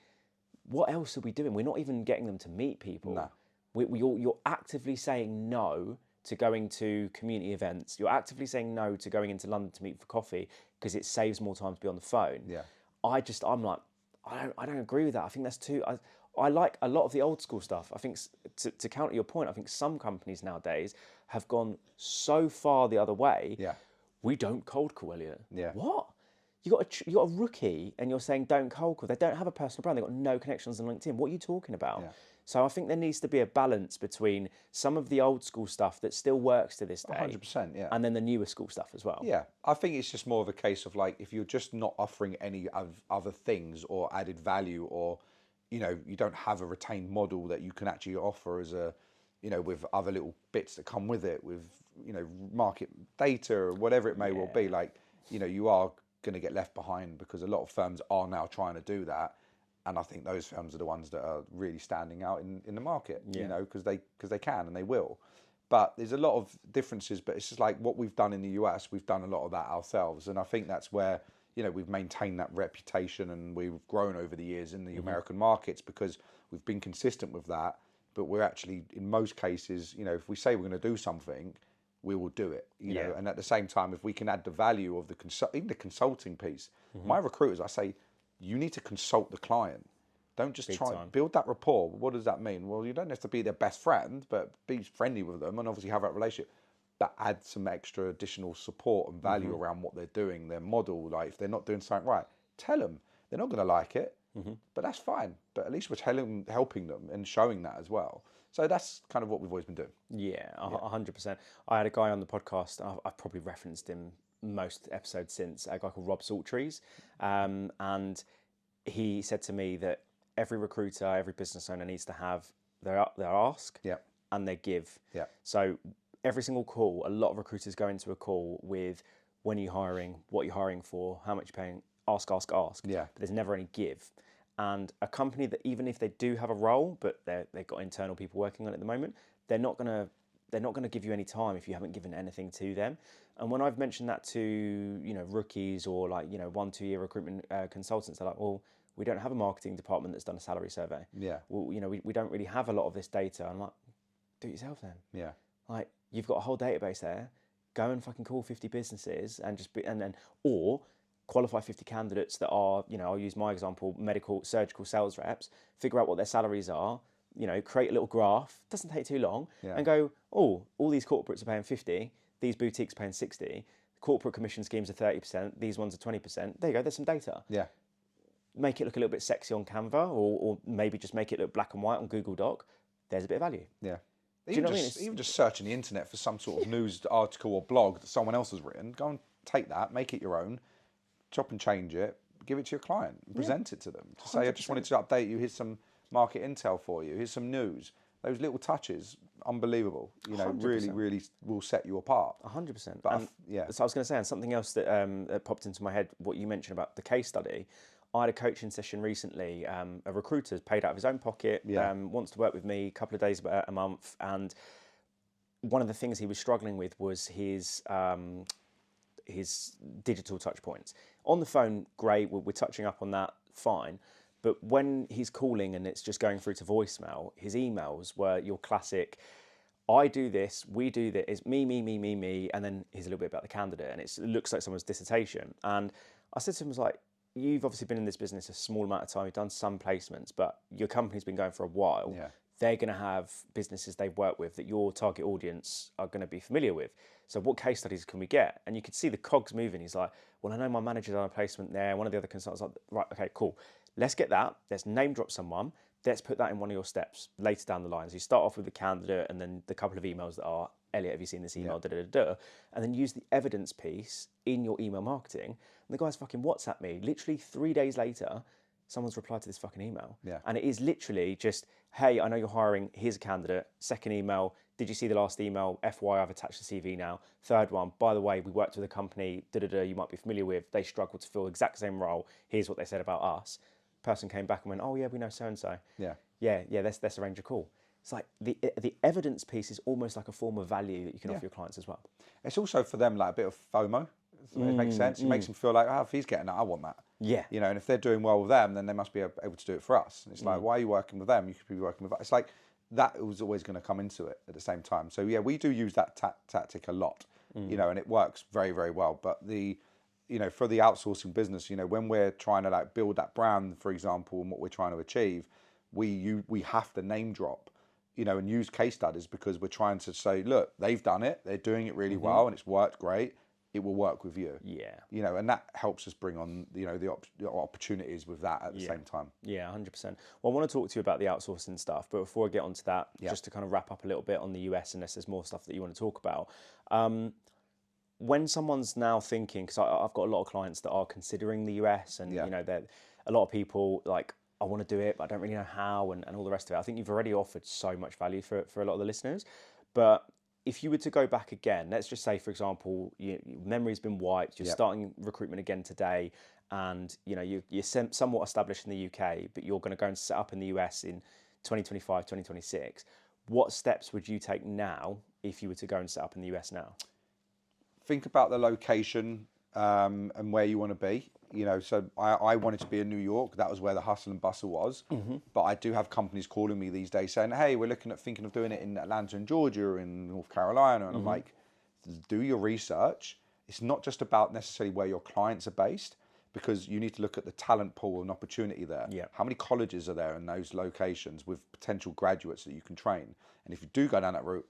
What else are we doing? We're not even getting them to meet people. No. You're actively saying no to going to community events. You're actively saying no to going into London to meet for coffee because it saves more time to be on the phone. Yeah. I'm like, I don't agree with that. I think that's too... I like a lot of the old school stuff. I think, to counter your point, I think some companies nowadays have gone so far the other way. Yeah. We don't cold call, Elliot. Yeah. What? You got a rookie and you're saying don't cold call. They don't have a personal brand. They've got no connections on LinkedIn. What are you talking about? Yeah. So I think there needs to be a balance between some of the old school stuff that still works to this day. 100%, yeah. And then the newer school stuff as well. Yeah. I think it's just more of a case of, like, if you're just not offering any other things or added value, or you don't have a retained model that you can actually offer as a, with other little bits that come with it, with, market data or whatever it may well be, like, you are going to get left behind, because a lot of firms are now trying to do that. And I think those firms are the ones that are really standing out in the market, because they can and they will. But there's a lot of differences, but it's just like what we've done in the US, we've done a lot of that ourselves. And I think that's where, we've maintained that reputation and we've grown over the years in the American markets, because we've been consistent with that. But we're actually, in most cases, if we say we're going to do something, we will do it, you know. And at the same time, if we can add the value of even the consulting piece, my recruiters, I say, you need to consult the client. Don't just try and build that rapport. What does that mean? Well, you don't have to be their best friend, but be friendly with them and obviously have that relationship. But add some extra additional support and value around what they're doing, their model. Like if they're not doing something right, tell them. They're not going to like it, but that's fine. But at least we're helping them and showing that as well. So that's kind of what we've always been doing. Yeah, 100%. I had a guy on the podcast, I've probably referenced him most episodes since, a guy called Rob Saltrees. And he said to me that every recruiter, every business owner needs to have their ask and their give. Yeah. So every single call, a lot of recruiters go into a call with when are you hiring, what you're hiring for, how much you're paying, ask. Yeah. But there's never any give. And a company that even if they do have a role, but they've got internal people working on it at the moment, they're not gonna give you any time if you haven't given anything to them. And when I've mentioned that to rookies or 1-2 year recruitment consultants, they're like, well, we don't have a marketing department that's done a salary survey. Yeah. Well, we don't really have a lot of this data. I'm like, do it yourself then. Yeah. Like you've got a whole database there. Go and fucking call 50 businesses or qualify 50 candidates that are, I'll use my example, medical, surgical sales reps, figure out what their salaries are, create a little graph, doesn't take too long, and go, oh, all these corporates are paying 50, these boutiques are paying 60, corporate commission schemes are 30%, these ones are 20%. There you go, there's some data. Yeah. Make it look a little bit sexy on Canva or maybe just make it look black and white on Google Doc. There's a bit of value. Yeah. Even just searching the internet for some sort of news article or blog that someone else has written, go and take that, make it your own, chop and change it, give it to your client, and present it to them. To say, I just wanted to update you, here's some market intel for you, here's some news. Those little touches, unbelievable. 100%. Really will set you apart. 100%. But so I was going to say, and something else that popped into my head, what you mentioned about the case study. I had a coaching session recently. A recruiter's paid out of his own pocket, wants to work with me a couple of days a month. And one of the things he was struggling with was his digital touch points. On the phone, great, we're touching up on that, fine. But when he's calling and it's just going through to voicemail, his emails were your classic, I do this, we do this, it's me, and then here's a little bit about the candidate, and it looks like someone's dissertation. And I said to him, I was like, you've obviously been in this business a small amount of time, you've done some placements, but your company's been going for a while. Yeah. They're going to have businesses they've worked with that your target audience are going to be familiar with. So what case studies can we get? And you could see the cogs moving. He's like, well, I know my manager done a placement there. One of the other consultants like, right, okay, cool. Let's get that. Let's name drop someone. Let's put that in one of your steps later down the line. So you start off with the candidate and then the couple of emails that are, Elliot, have you seen this email? And then use the evidence piece in your email marketing. And the guy's fucking WhatsApp me. Literally 3 days later, someone's replied to this fucking email. Yeah. And it is literally just, hey, I know you're hiring, here's a candidate. Second email, did you see the last email? FY, I've attached the CV now. Third one, by the way, we worked with a company, you might be familiar with, they struggled to fill the exact same role. Here's what they said about us. Person came back and went, oh yeah, we know so-and-so. Yeah, let's arrange a call. It's like the evidence piece is almost like a form of value that you can offer your clients as well. It's also for them like a bit of FOMO. It makes sense. It makes them feel like, if he's getting that, I want that. Yeah. And if they're doing well with them, then they must be able to do it for us. And it's like, why are you working with them? You could be working with us. It's like that was always going to come into it at the same time. So yeah, we do use that tactic a lot, and it works very, very well. But for the outsourcing business, when we're trying to build that brand, for example, and what we're trying to achieve, we have to name drop, and use case studies because we're trying to say, look, they've done it, they're doing it really well, and it's worked great. It will work with you. Yeah. And that helps us bring on, the opportunities with that at the same time. Yeah, 100%. Well, I want to talk to you about the outsourcing stuff, but before I get onto that, just to kind of wrap up a little bit on the US, unless there's more stuff that you want to talk about. When someone's now thinking, because I've got a lot of clients that are considering the US, and a lot of people like, I want to do it, but I don't really know how, and all the rest of it. I think you've already offered so much value for a lot of the listeners, but if you were to go back again, let's just say, for example, your memory's been wiped, you're starting recruitment again today, and you're somewhat established in the UK, but you're going to go and set up in the US in 2025, 2026. What steps would you take now if you were to go and set up in the US now? Think about the location and where you want to be. So I wanted to be in New York. That was where the hustle and bustle was. But I do have companies calling me these days saying, hey, we're thinking of doing it in Atlanta and Georgia or in North Carolina. And I'm like, do your research. It's not just about necessarily where your clients are based, because you need to look at the talent pool and opportunity there. Yeah. How many colleges are there in those locations with potential graduates that you can train? And if you do go down that route,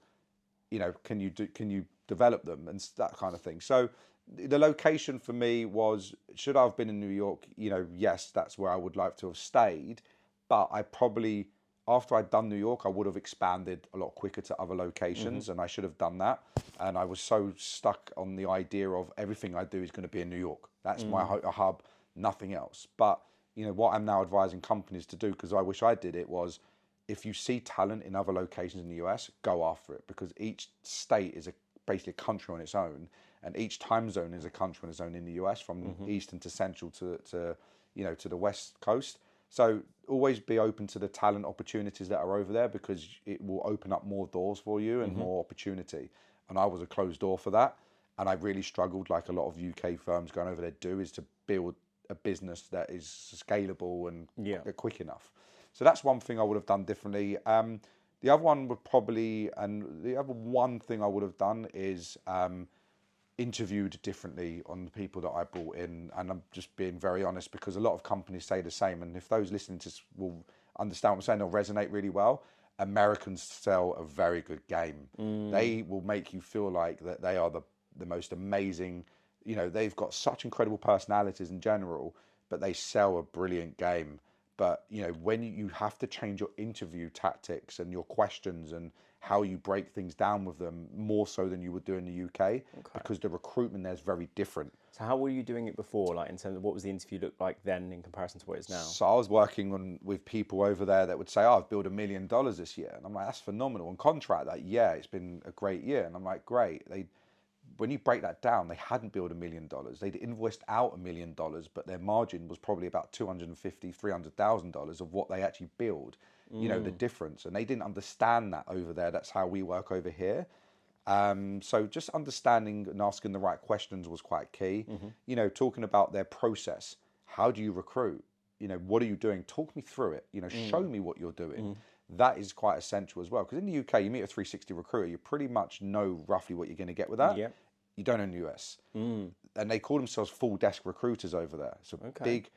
can you develop them and that kind of thing. So the location for me was, should I have been in New York? Yes, that's where I would like to have stayed. But I probably, after I'd done New York, I would have expanded a lot quicker to other locations, and I should have done that. And I was so stuck on the idea of everything I do is going to be in New York. That's my hub, nothing else. But what I'm now advising companies to do, because I wish I did it, was if you see talent in other locations in the US, go after it, because each state is basically a country on its own, and each time zone is a country on its own in the US, from eastern to central to the west coast. So always be open to the talent opportunities that are over there, because it will open up more doors for you and more opportunity. And I was a closed door for that, and I really struggled, like a lot of UK firms going over there do, is to build a business that is scalable and quick enough. So that's one thing I would have done differently. The other one would probably, and the other one thing I would have done is interviewed differently on the people that I brought in. And I'm just being very honest, because a lot of companies say the same. And if those listening to this will understand what I'm saying, they'll resonate really well. Americans sell a very good game. They will make you feel like that they are the most amazing, they've got such incredible personalities in general, but they sell a brilliant game. But, when you have to change your interview tactics and your questions and how you break things down with them more so than you would do in the UK, because the recruitment there is very different. So how were you doing it before? Like, in terms of what was the interview look like then in comparison to what it is now? So I was working with people over there that would say, I've built $1 million this year. And I'm like, that's phenomenal. On contract, it's been a great year. And I'm like, great. When you break that down, they hadn't built $1 million. They'd invoiced out $1 million, but their margin was probably about $250,000, $300,000 of what they actually billed. The difference, and they didn't understand that over there. That's how we work over here. So just understanding and asking the right questions was quite key. Talking about their process. How do you recruit? What are you doing? Talk me through it. Show me what you're doing. That is quite essential as well. Because in the UK, you meet a 360 recruiter, you pretty much know roughly what you're going to get with that. Yep. You don't in the US. And they call themselves full desk recruiters over there. So big,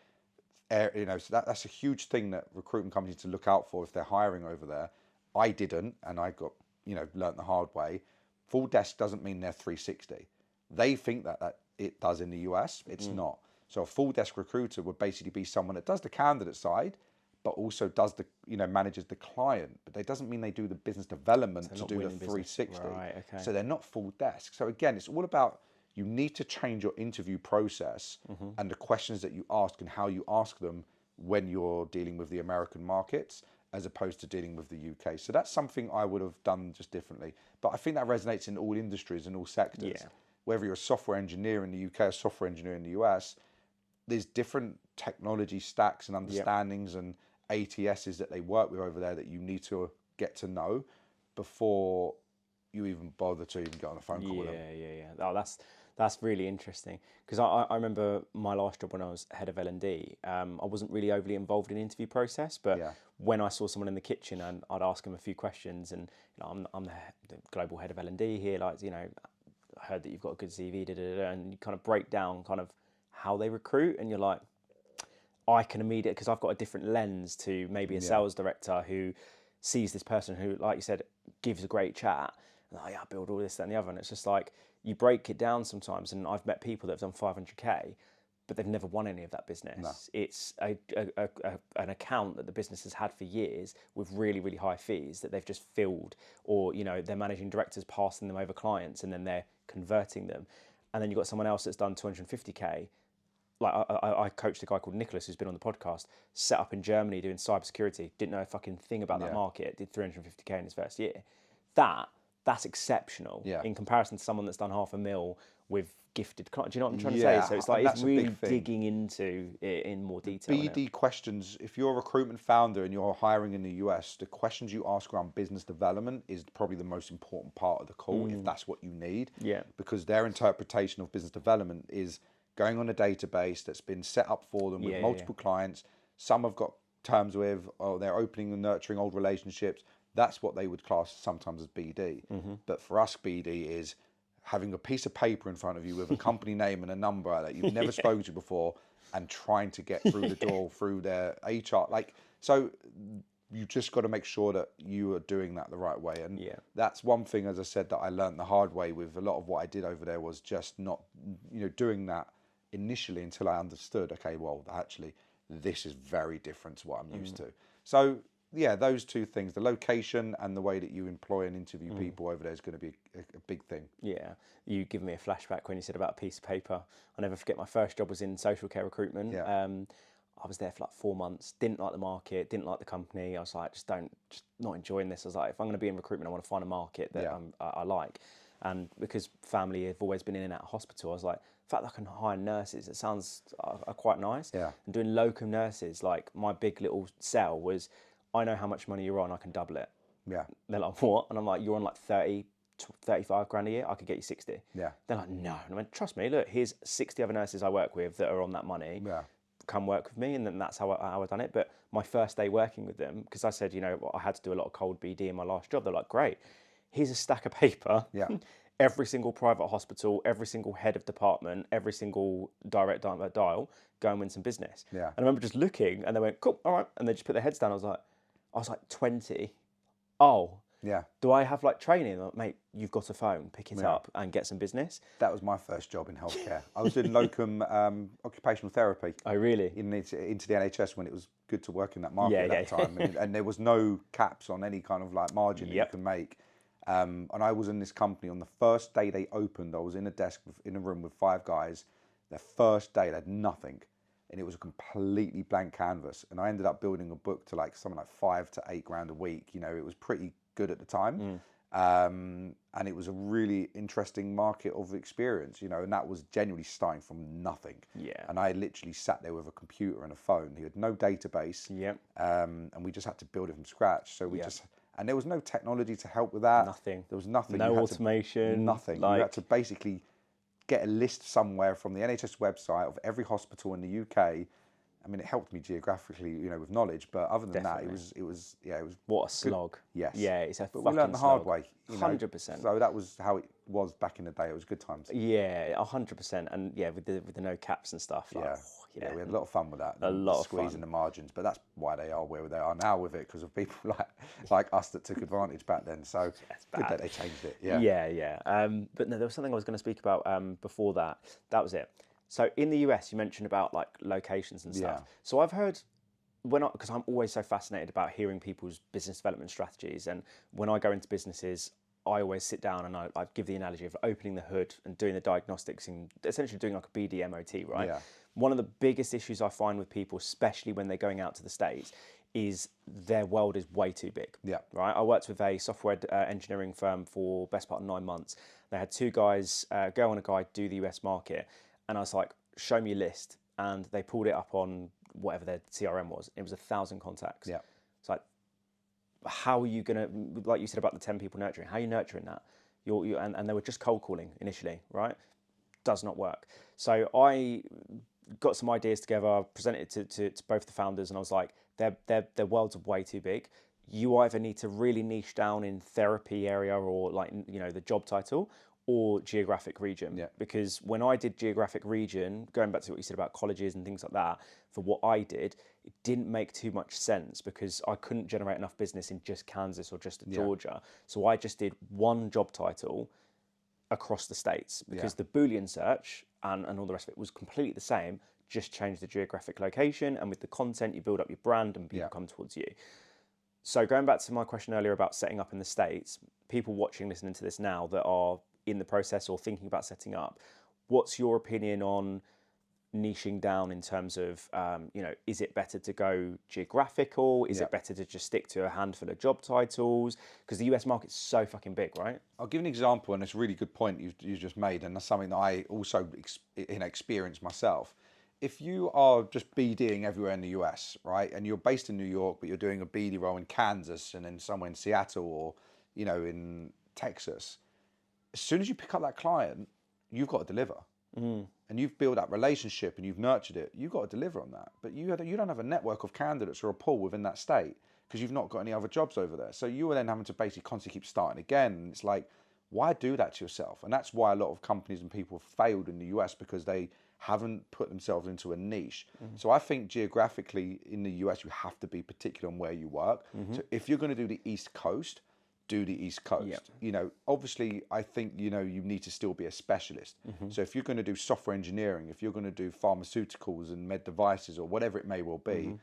so that's a huge thing that recruitment companies need to look out for if they're hiring over there. I didn't, and I got, learnt the hard way. Full desk doesn't mean they're 360. They think that it does in the US. It's not. So a full desk recruiter would basically be someone that does the candidate side, but also does manages the client. But that doesn't mean they do the business development to do the 360. Right, okay. So they're not full desk. So again, it's all about, you need to change your interview process and the questions that you ask and how you ask them when you're dealing with the American markets, as opposed to dealing with the UK. So that's something I would have done just differently. But I think that resonates in all industries and all sectors. Yeah. Whether you're a software engineer in the UK, a software engineer in the US, there's different technology stacks and understandings and ATSs that they work with over there that you need to get to know before you even bother to even get on a phone call with them. Yeah. Oh, that's really interesting, because I remember my last job when I was head of L&D. I wasn't really overly involved in the interview process, but when I saw someone in the kitchen, and I'd ask them a few questions, and I'm the global head of L&D here, I heard that you've got a good CV, and you kind of break down kind of how they recruit, and you're like, I can immediately, because I've got a different lens to maybe a sales director who sees this person who, like you said, gives a great chat, and I build all this, that, and the other, and it's just like, you break it down sometimes, and I've met people that have done 500k, but they've never won any of that business. No. It's an account that the business has had for years with really, really high fees that they've just filled, or their managing directors passing them over clients, and then they're converting them. And then you've got someone else that's done 250k. Like I coached a guy called Nicholas, who's been on the podcast, set up in Germany doing cybersecurity, didn't know a fucking thing about that market, did 350k in his first year. That's exceptional in comparison to someone that's done $500,000 with gifted clients. Do you know what I'm trying to say? So it's like, it's really digging into it in more detail. BD questions, if you're a recruitment founder and you're hiring in the US, the questions you ask around business development is probably the most important part of the call, if that's what you need. Yeah. Because their interpretation of business development is going on a database that's been set up for them with multiple clients. Some have got terms with, or they're opening and nurturing old relationships. That's what they would class sometimes as BD. But for us, BD is, having a piece of paper in front of you with a company name and a number that you've never spoken to before, and trying to get through the door through their HR. Like, so you just got to make sure that you are doing that the right way. And that's one thing, as I said, that I learned the hard way with a lot of what I did over there, was just not, doing that initially until I understood, okay, well, actually, this is very different to what I'm used to. So, yeah, those two things, the location and the way that you employ and interview people over there, is going to be a big thing. Yeah, you give me a flashback when you said about a piece of paper. I'll never forget, my first job was in social care recruitment. Yeah. I was there for like 4 months, didn't like the market, didn't like the company. I was like, just not enjoying this. I was like, if I'm going to be in recruitment, I want to find a market that I like. And because family have always been in and out of hospital, I was like, the fact that I can hire nurses, it sounds quite nice. Yeah. And doing locum nurses, like my big little sell was, I know how much money you're on, I can double it. Yeah. They're like, what? And I'm like, you're on like 30, 35 grand a year, I could get you 60. Yeah. They're like, no. And I went, trust me, look, here's 60 other nurses I work with that are on that money. Yeah. Come work with me. And then that's how I done it. But my first day working with them, because I said, I had to do a lot of cold BD in my last job. They're like, great, here's a stack of paper. Yeah. Every single private hospital, every single head of department, every single direct dial, go and win some business. Yeah. And I remember just looking, and they went, cool, all right. And they just put their heads down. I was like 20. Oh, yeah. Do I have like training? Like, mate, you've got a phone, pick it up and get some business. That was my first job in healthcare. I was doing locum occupational therapy. Oh, really? Into the NHS, when it was good to work in that market at that time. And there was no caps on any kind of like margin that you can make. And I was in this company on the first day they opened. I was in in a room with 5 guys. Their first day, they had nothing. And it was a completely blank canvas. And I ended up building a book to like something like 5 to 8 grand a week. It was pretty good at the time. And it was a really interesting market of experience, and that was genuinely starting from nothing. Yeah. And I literally sat there with a computer and a phone. He had no database. Yep. And we just had to build it from scratch. So and there was no technology to help with that. Nothing. There was nothing. No automation. Nothing. You had to basically get a list somewhere from the NHS website of every hospital in the UK. I mean, it helped me geographically, with knowledge. But other than that, it was. What a slog! Good. Yes. Yeah, it's a. But fucking we learned the hard way. 100%. So that was how it was back in the day. It was good times. Yeah, 100%. And with the no caps and stuff. Like, we had a lot of fun with that. A lot of squeezing the margins, but that's why they are where they are now with it, because of people like us that took advantage back then. So good that they changed it. Yeah. Yeah. But no, there was something I was going to speak about before that. That was it. So in the US, you mentioned about like locations and stuff. Yeah. So I've heard, because I'm always so fascinated about hearing people's business development strategies, and when I go into businesses, I always sit down and I give the analogy of opening the hood and doing the diagnostics and essentially doing like a BD MOT, right? Yeah. One of the biggest issues I find with people, especially when they're going out to the States, is their world is way too big. Yeah. Right. I worked with a software engineering firm for best part of 9 months. They had 2 guys, girl and a guy, do the US market. And I was like, show me a list. And they pulled it up on whatever their CRM was. It was 1,000 contacts. Yeah. It's like, how are you going to, like you said about the 10 people nurturing, how are you nurturing that? And they were just cold calling initially, right? Does not work. So I got some ideas together, presented it to both the founders, and I was like, their worlds are way too big. You either need to really niche down in therapy area or like, the job title, or geographic region. Yeah. Because when I did geographic region, going back to what you said about colleges and things like that, for what I did, it didn't make too much sense because I couldn't generate enough business in just Kansas or just Georgia. So I just did one job title across the States, because the Boolean search and all the rest of it was completely the same, just change the geographic location, and with the content you build up your brand and people come towards you. So going back to my question earlier about setting up in the States, people watching, listening to this now that are in the process or thinking about setting up, what's your opinion on niching down in terms of, is it better to go geographical? Is it better to just stick to a handful of job titles? Because the US market's so fucking big, right? I'll give an example, and it's a really good point you just made, and that's something that I also experienced myself. If you are just BDing everywhere in the US, right, and you're based in New York, but you're doing a BD role in Kansas and then somewhere in Seattle or, in Texas, as soon as you pick up that client, you've got to deliver. And you've built that relationship and you've nurtured it. You've got to deliver on that. But you don't have a network of candidates or a pool within that state because you've not got any other jobs over there. So you are then having to basically constantly keep starting again. And it's like, why do that to yourself? And that's why a lot of companies and people have failed in the US, because they haven't put themselves into a niche. So I think geographically in the US, you have to be particular on where you work. So if you're going to do the East Coast, do the East Coast. You know, obviously, I think, you know, you need to still be a specialist. So if you're going to do software engineering, if you're going to do pharmaceuticals and med devices or whatever it may well be,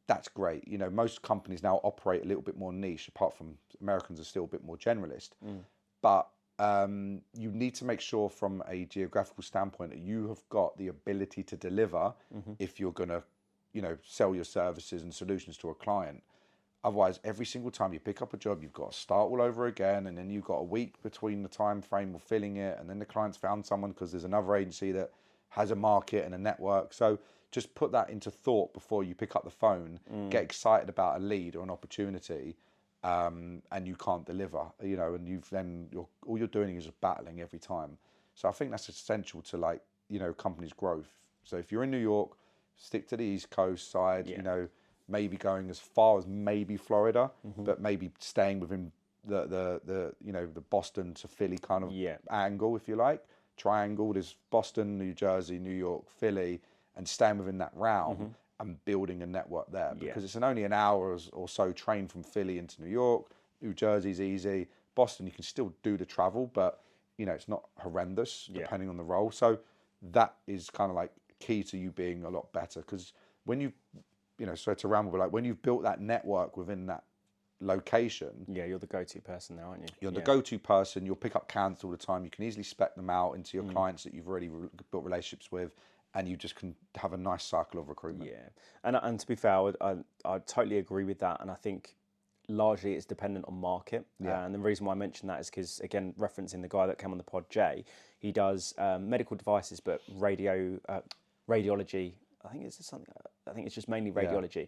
that's great. You know, most companies now operate a little bit more niche, apart from Americans are still a bit more generalist. But you need to make sure from a geographical standpoint that you have got the ability to deliver if you're going to, you know, sell your services and solutions to a client. Otherwise, every single time you pick up a job, you've got to start all over again, and then you've got a week between the time frame of filling it, and then the client's found someone because there's another agency that has a market and a network. So just put that into thought before you pick up the phone. Get excited about a lead or an opportunity, and you can't deliver, you know, and all you're doing is just battling every time. So I think that's essential to, like, you know, companies' growth. So if you're in New York, stick to the East Coast side, you know, maybe going as far as maybe Florida, but maybe staying within the you know, the Boston to Philly kind of angle, if you like. Triangle, there's Boston, New Jersey, New York, Philly, and staying within that realm and building a network there, because it's only an hour or so train from Philly into New York. New Jersey's easy. Boston, you can still do the travel, but, you know, it's not horrendous depending on the role. So that is kind of like key to you being a lot better, because when you know, so to ramble, but like when you've built that network within that location, you're the go-to person there, aren't you? You're the go-to person. You'll pick up candidates all the time. You can easily spec them out into your clients that you've already built relationships with, and you just can have a nice cycle of recruitment. And to be fair, I totally agree with that, and I think largely it's dependent on market. And the reason why I mention that is because, again, referencing the guy that came on the pod, Jay, he does medical devices, but radiology. I think it's just mainly radiology.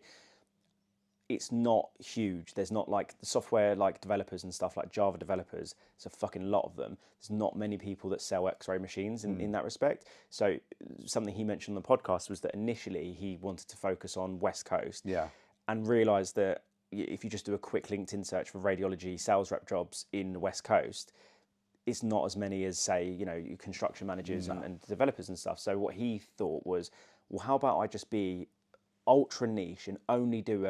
It's not huge. There's not like the software like developers and stuff, like Java developers. There's a fucking lot of them. There's not many people that sell X-ray machines in that respect. So something he mentioned on the podcast was that initially he wanted to focus on West Coast, and realised that if you just do a quick LinkedIn search for radiology sales rep jobs in the West Coast, it's not as many as, say, you know, construction managers and developers and stuff. So what he thought was, well, how about I just be ultra niche and only do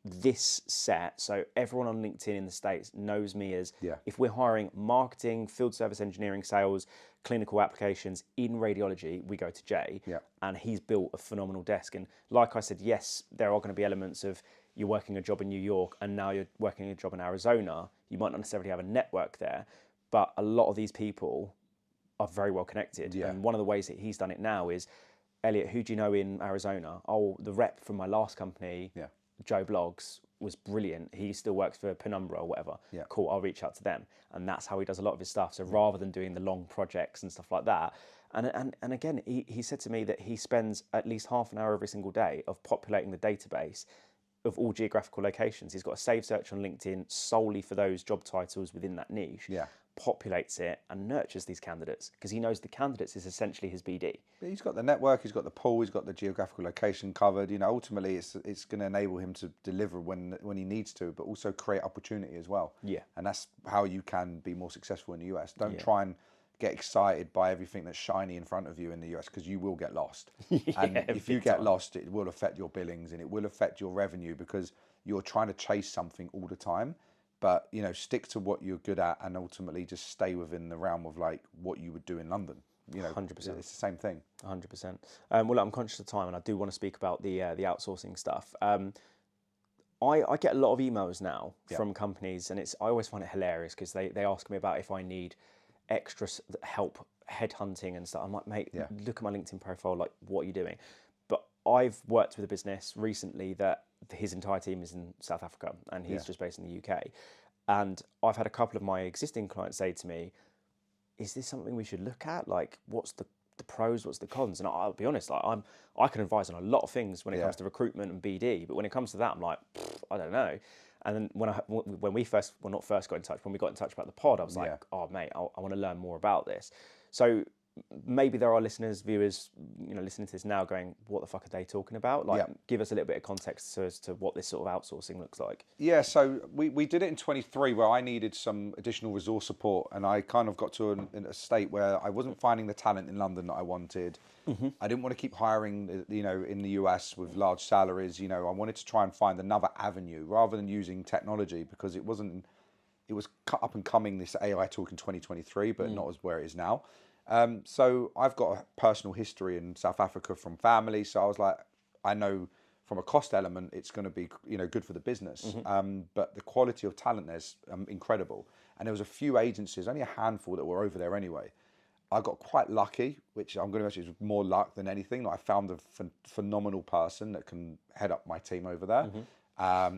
this set, so everyone on LinkedIn in the States knows me as, if we're hiring marketing, field service engineering, sales, clinical applications in radiology, we go to Jay. And he's built a phenomenal desk. And like I said, yes, there are going to be elements of you're working a job in New York and now you're working a job in Arizona. You might not necessarily have a network there, but a lot of these people are very well connected. And one of the ways that he's done it now is, Elliot, who do you know in Arizona? Oh, the rep from my last company, Joe Bloggs, was brilliant. He still works for Penumbra or whatever. Cool, I'll reach out to them. And that's how he does a lot of his stuff. So rather than doing the long projects and stuff like that, and again, he said to me that he spends at least half an hour every single day of populating the database of all geographical locations. He's got a save search on LinkedIn solely for those job titles within that niche. Populates it and nurtures these candidates, because he knows the candidates is essentially his BD. He's got the network, he's got the pool, he's got the geographical location covered. You know, ultimately it's going to enable him to deliver when he needs to, but also create opportunity as well. And that's how you can be more successful in the US. Don't try and get excited by everything that's shiny in front of you in the US, because you will get lost. And if you get lost, it will affect your billings and it will affect your revenue, because you're trying to chase something all the time. But, you know, stick to what you're good at and ultimately just stay within the realm of like what you would do in London. You know, 100%. It's the same thing. 100%. Well, look, I'm conscious of time and I do want to speak about the outsourcing stuff. I get a lot of emails now from companies, and I always find it hilarious because they ask me about if I need extra help headhunting and stuff. I'm like, mate, look at my LinkedIn profile, like, what are you doing? But I've worked with a business recently that his entire team is in South Africa and he's just based in the UK. And I've had a couple of my existing clients say to me, is this something we should look at? Like, what's the pros, what's the cons? And I'll be honest, like I can advise on a lot of things when it comes to recruitment and BD, but when it comes to that, I'm like, I don't know. And then when we got in touch about the pod, I was like, oh mate, I want to learn more about this. So maybe there are listeners, viewers, listening to this now going, what the fuck are they talking about? Like, give us a little bit of context as to what this sort of outsourcing looks like. Yeah, so we did it in 23 where I needed some additional resource support, and I kind of got to a state where I wasn't finding the talent in London that I wanted. I didn't want to keep hiring, in the US with large salaries. I wanted to try and find another avenue rather than using technology, because it was up and coming, this AI talk in 2023, but not as where it is now. So I've got a personal history in South Africa from family. So I was like, I know from a cost element, it's going to be, good for the business. But the quality of talent there's incredible. And there was a few agencies, only a handful, that were over there anyway. I got quite lucky, which I'm going to mention is more luck than anything. Like, I found a phenomenal person that can head up my team over there,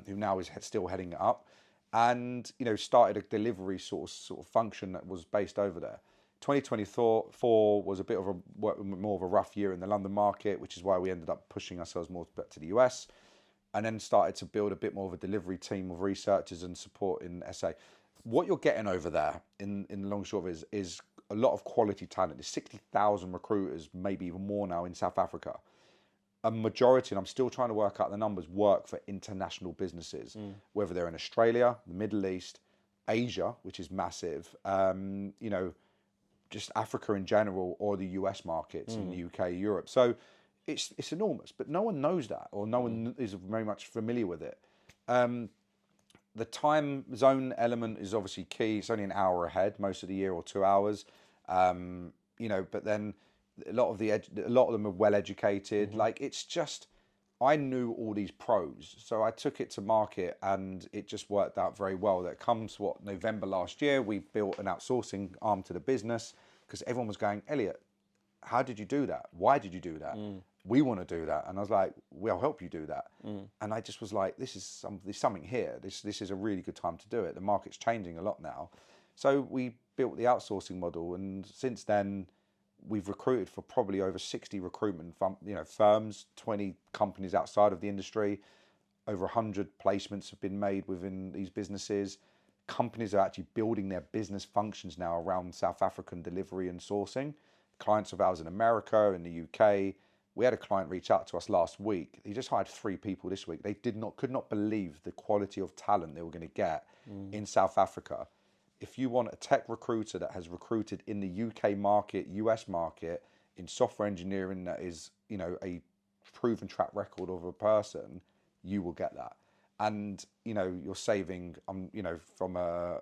who now is still heading it up, and started a delivery sort of function that was based over there. 2024 was a bit of more of a rough year in the London market, which is why we ended up pushing ourselves more to the US, and then started to build a bit more of a delivery team of researchers and support in SA. What you're getting over there, in the long short of it, is a lot of quality talent. There's 60,000 recruiters, maybe even more now, in South Africa. A majority, and I'm still trying to work out the numbers, work for international businesses, whether they're in Australia, the Middle East, Asia, which is massive, just Africa in general, or the US markets in the UK, Europe. So it's enormous, but no one knows that, or no one is very much familiar with it. The time zone element is obviously key. It's only an hour ahead most of the year, or 2 hours. But then a lot of them are well educated. Like, it's just, I knew all these pros, so I took it to market, and it just worked out very well. That comes November last year, we built an outsourcing arm to the business, because everyone was going, Elliott, how did you do that? Why did you do that? We want to do that. And I was like, we'll help you do that. And I just was like, there's something here. This is a really good time to do it. The market's changing a lot now. So we built the outsourcing model, and since then we've recruited for probably over 60 recruitment firms, 20 companies outside of the industry. Over 100 placements have been made within these businesses. Companies are actually building their business functions now around South African delivery and sourcing. Clients of ours in America, in the UK. We had a client reach out to us last week. He just hired 3 people this week. They could not believe the quality of talent they were going to get in South Africa. If you want a tech recruiter that has recruited in the UK market, US market, in software engineering, that is, a proven track record of a person, you will get that. And, you're saving, from a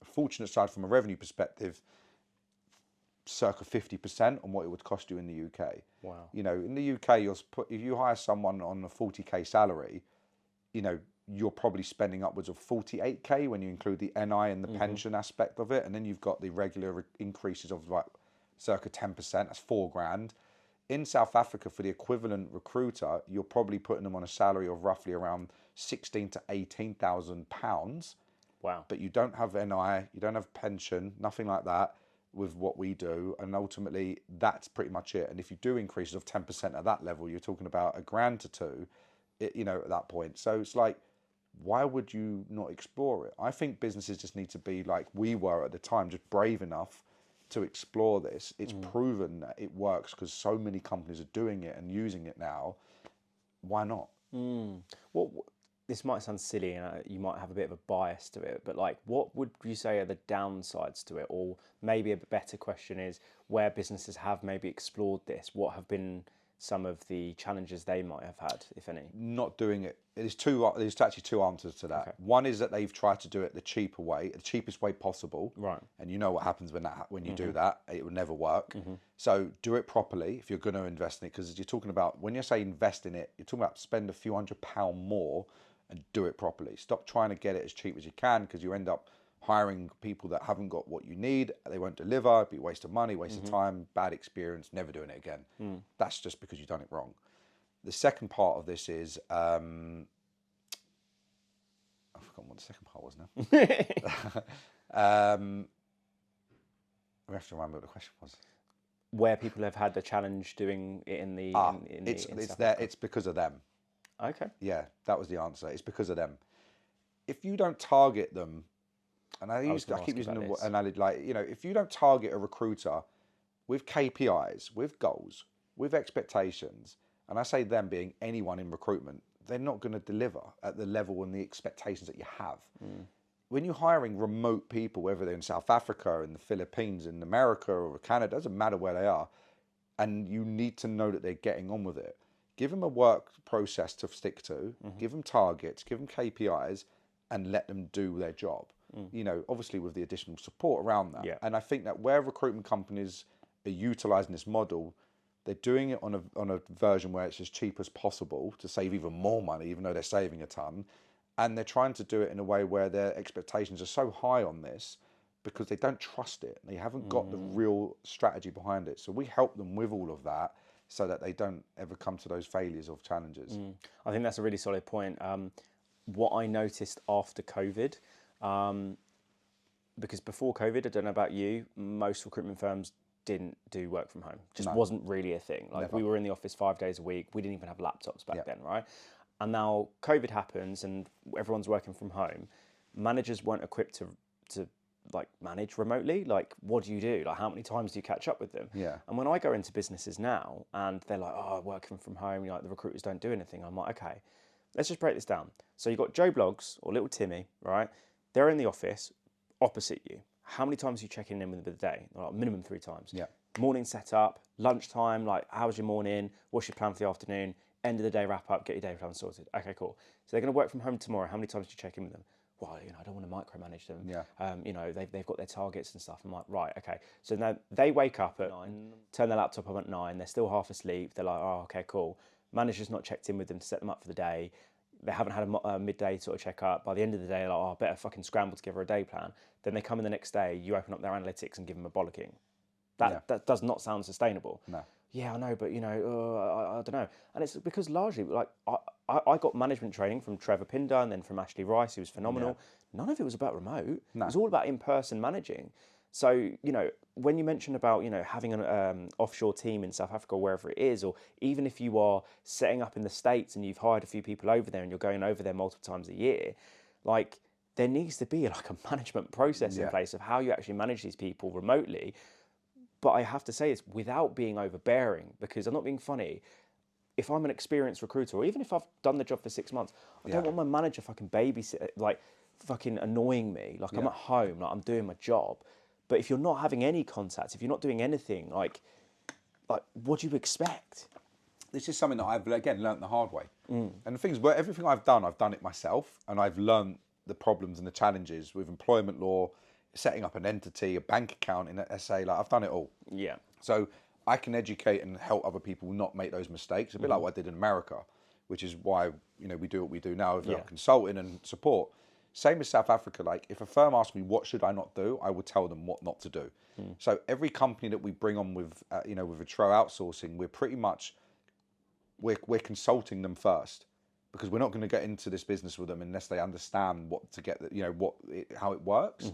fortunate side, from a revenue perspective, circa 50% on what it would cost you in the UK. Wow. In the UK, if you hire someone on a 40k salary, you're probably spending upwards of 48k when you include the NI and the pension aspect of it, and then you've got the regular increases of like circa 10%. That's $4,000. In South Africa, for the equivalent recruiter, you're probably putting them on a salary of roughly around 16 to 18,000 pounds. Wow. But you don't have NI, you don't have pension, nothing like that with what we do, and ultimately that's pretty much it. And if you do increases of 10% at that level, you're talking about $1,000 to $2,000, at that point. So it's like, why would you not explore it? I think businesses just need to be like we were at the time, just brave enough to explore this. It's proven that it works because so many companies are doing it and using it now. Why not? Well, this might sound silly, and you might have a bit of a bias to it, but like, what would you say are the downsides to it? Or maybe a better question is, where businesses have maybe explored this, what have been some of the challenges they might have had, if any? Not doing it. There's actually 2 answers to that. Okay. One is that they've tried to do it the cheaper way, the cheapest way possible. Right. And you know what happens when you do that, it will never work. So do it properly if you're going to invest in it, because you're talking about, when you say invest in it, you're talking about spend a few £100 more and do it properly. Stop trying to get it as cheap as you can, because you end up hiring people that haven't got what you need. They won't deliver, it'd be a waste of money, waste of time, bad experience, never doing it again. That's just because you've done it wrong. The second part of this is, I've forgotten what the second part was now. We have to remember what the question was. Where people have had the challenge doing it in the... It's because of them. Okay. Yeah, that was the answer. It's because of them. If you don't target them, and I keep using the analogy, like, if you don't target a recruiter with KPIs, with goals, with expectations, and I say them being anyone in recruitment, they're not going to deliver at the level and the expectations that you have. When you're hiring remote people, whether they're in South Africa, in the Philippines, in America or Canada, doesn't matter where they are, and you need to know that they're getting on with it. Give them a work process to stick to, give them targets, give them KPIs, and let them do their job. You know, obviously with the additional support around that. Yeah. And I think that where recruitment companies are utilising this model, they're doing it on a version where it's as cheap as possible to save even more money, even though they're saving a ton. And they're trying to do it in a way where their expectations are so high on this because they don't trust it. They haven't got the real strategy behind it. So we help them with all of that so that they don't ever come to those failures of challenges. I think that's a really solid point. What I noticed after COVID, because before COVID, I don't know about you, most recruitment firms didn't do work from home. Just wasn't really a thing. Like we were in the office 5 days a week. We didn't even have laptops back then, right? And now COVID happens and everyone's working from home. Managers weren't equipped to like manage remotely. Like, what do you do? Like, how many times do you catch up with them? Yeah. And when I go into businesses now and they're like, oh, working from home, you know, like the recruiters don't do anything. I'm like, okay, let's just break this down. So you've got Joe Bloggs or little Timmy, right? They're in the office opposite you. How many times are you checking in with them a day? Like, minimum 3 times. Yeah. Morning setup, lunchtime, like, how's your morning? What's your plan for the afternoon? End of the day wrap up, get your day plan sorted. Okay, cool. So they're going to work from home tomorrow. How many times do you check in with them? Well, you know, I don't want to micromanage them. Yeah. You know, they've got their targets and stuff. I'm like, right, okay. So now they wake up at 9, turn their laptop on at 9. They're still half asleep. They're like, oh, okay, cool. Manager's not checked in with them to set them up for the day. They haven't had a midday sort of check up. By the end of the day, like, oh, I better fucking scramble together a day plan. Then they come in the next day, you open up their analytics and give them a bollocking. That does not sound sustainable. No. Yeah, I know, but you know, I don't know. And it's because largely, like, I got management training from Trevor Pinder and then from Ashley Rice, who was phenomenal. None of it was about remote. No. It was all about in-person managing. So, you know, when you mention about, you know, having an offshore team in South Africa or wherever it is, or even if you are setting up in the States and you've hired a few people over there and you're going over there multiple times a year, like, there needs to be like a management process in place of how you actually manage these people remotely. But I have to say it's without being overbearing, because I'm not being funny. If I'm an experienced recruiter, or even if I've done the job for 6 months, I don't want my manager fucking babysit, like fucking annoying me. Like I'm at home, like I'm doing my job. But if you're not having any contact, if you're not doing anything, like what do you expect? This is something that I've, again, learned the hard way. And the thing is, where everything I've done it myself, and I've learned the problems and the challenges with employment law, setting up an entity, a bank account in an SA, like I've done it all. Yeah. So I can educate and help other people not make those mistakes, a bit like what I did in America, which is why, you know, we do what we do now with consulting and support. Same as South Africa, like if a firm asks me what should I not do, I would tell them what not to do. So every company that we bring on with, you know, with a Tro Outsourcing, we're pretty much, we're consulting them first, because we're not going to get into this business with them unless they understand what to get, you know, how it works.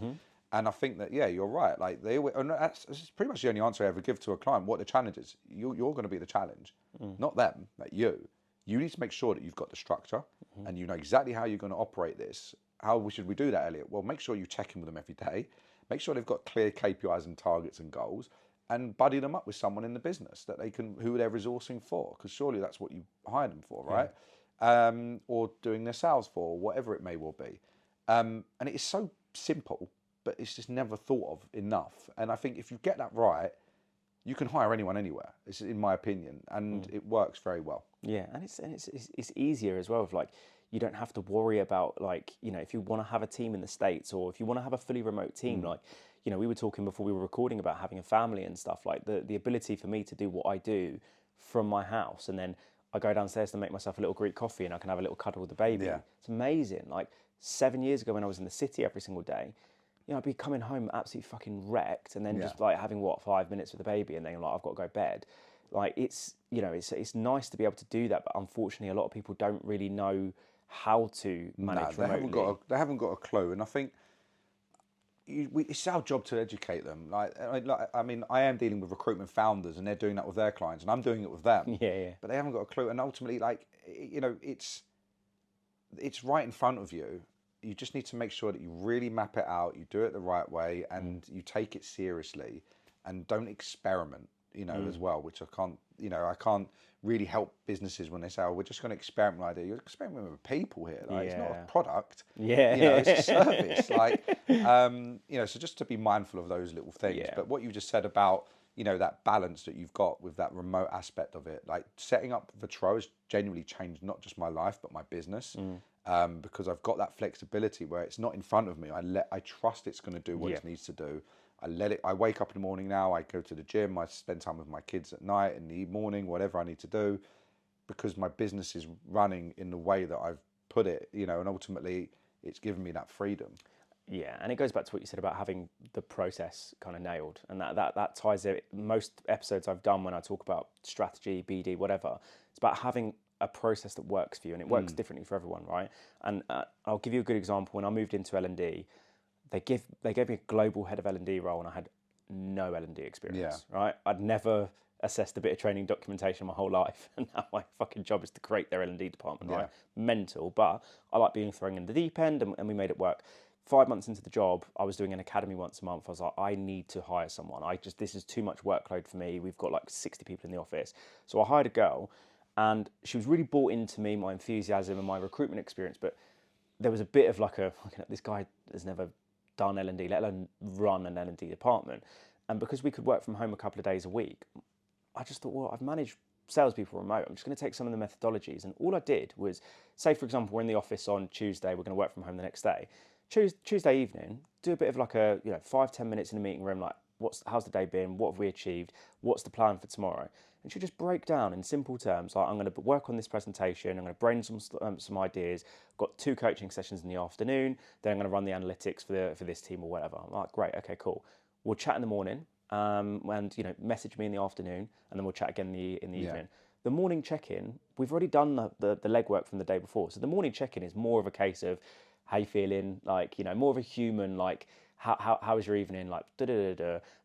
And I think that, yeah, you're right. Like that's pretty much the only answer I ever give to a client. What the challenge is, you're going to be the challenge, not them, like you. You need to make sure that you've got the structure and you know exactly how you're going to operate this. How should we do that, Elliot? Well, make sure you check in with them every day. Make sure they've got clear KPIs and targets and goals, and buddy them up with someone in the business that they can, who they're resourcing for, because surely that's what you hired them for, right? Or doing their sales for, whatever it may well be. And it is so simple, but it's just never thought of enough. And I think if you get that right, you can hire anyone anywhere. It's in my opinion, and it works very well. Yeah, and it's easier as well. If like you don't have to worry about, like, you know, if you want to have a team in the States or if you want to have a fully remote team, like, you know, we were talking before we were recording about having a family and stuff, like the ability for me to do what I do from my house, and then I go downstairs to make myself a little Greek coffee and I can have a little cuddle with the baby. Yeah. It's amazing. Like 7 years ago when I was in the city every single day, you know, I'd be coming home absolutely fucking wrecked and then just like having 5 minutes with the baby and then like I've got to go to bed. Like it's, you know, it's nice to be able to do that, but unfortunately a lot of people don't really know how to manage remotely. They haven't got a clue, and I think it's our job to educate them. I mean, I am dealing with recruitment founders, and they're doing that with their clients, and I'm doing it with them. Yeah. But they haven't got a clue, and ultimately, like, you know, it's right in front of you. You just need to make sure that you really map it out, you do it the right way, and you take it seriously. and don't experiment, as well, which I can't really help businesses when they say, oh, we're just going to experiment with idea. You're experimenting with people here. Like, it's not a product. It's a service. So just to be mindful of those little things. Yeah. But what you just said about, that balance that you've got with that remote aspect of it, like setting up Vitro has genuinely changed not just my life, but my business. Because I've got that flexibility where it's not in front of me. I trust it's going to do what it needs to do. I wake up in the morning now, I go to the gym, I spend time with my kids at night, in the morning, whatever I need to do, because my business is running in the way that I've put it, and ultimately it's given me that freedom. Yeah, and it goes back to what you said about having the process kind of nailed, and that ties it. Most episodes I've done when I talk about strategy, BD, whatever, it's about having a process that works for you, and it works differently for everyone, right? And I'll give you a good example. When I moved into L&D, they gave me a global head of L&D role, and I had no L&D experience, right? I'd never assessed a bit of training documentation my whole life, and now my fucking job is to create their L&D department, right? Mental, but I like being thrown in the deep end, and we made it work. 5 months into the job, I was doing an academy once a month. I was like, I need to hire someone. This is too much workload for me. We've got like 60 people in the office. So I hired a girl, and she was really bought into me, my enthusiasm and my recruitment experience, but there was a bit of like this guy has never done L&D, let alone run an L&D department. And because we could work from home a couple of days a week, I just thought, well, I've managed salespeople remote. I'm just going to take some of the methodologies. And all I did was, say, for example, we're in the office on Tuesday, we're going to work from home the next day. Tuesday evening, do a bit of like a 5-10 minutes in a meeting room, like how's the day been, what have we achieved, what's the plan for tomorrow, and she'll just break down in simple terms, like I'm going to work on this presentation, I'm going to brainstorm some ideas, got 2 coaching sessions in the afternoon, then I'm going to run the analytics for this team or whatever. I'm like, great, okay, cool. We'll chat in the morning, and message me in the afternoon, and then we'll chat again in the evening. The morning check-in, we've already done the legwork from the day before, so the morning check-in is more of a case of how you feeling, like, more of a human, like, how was your evening, like,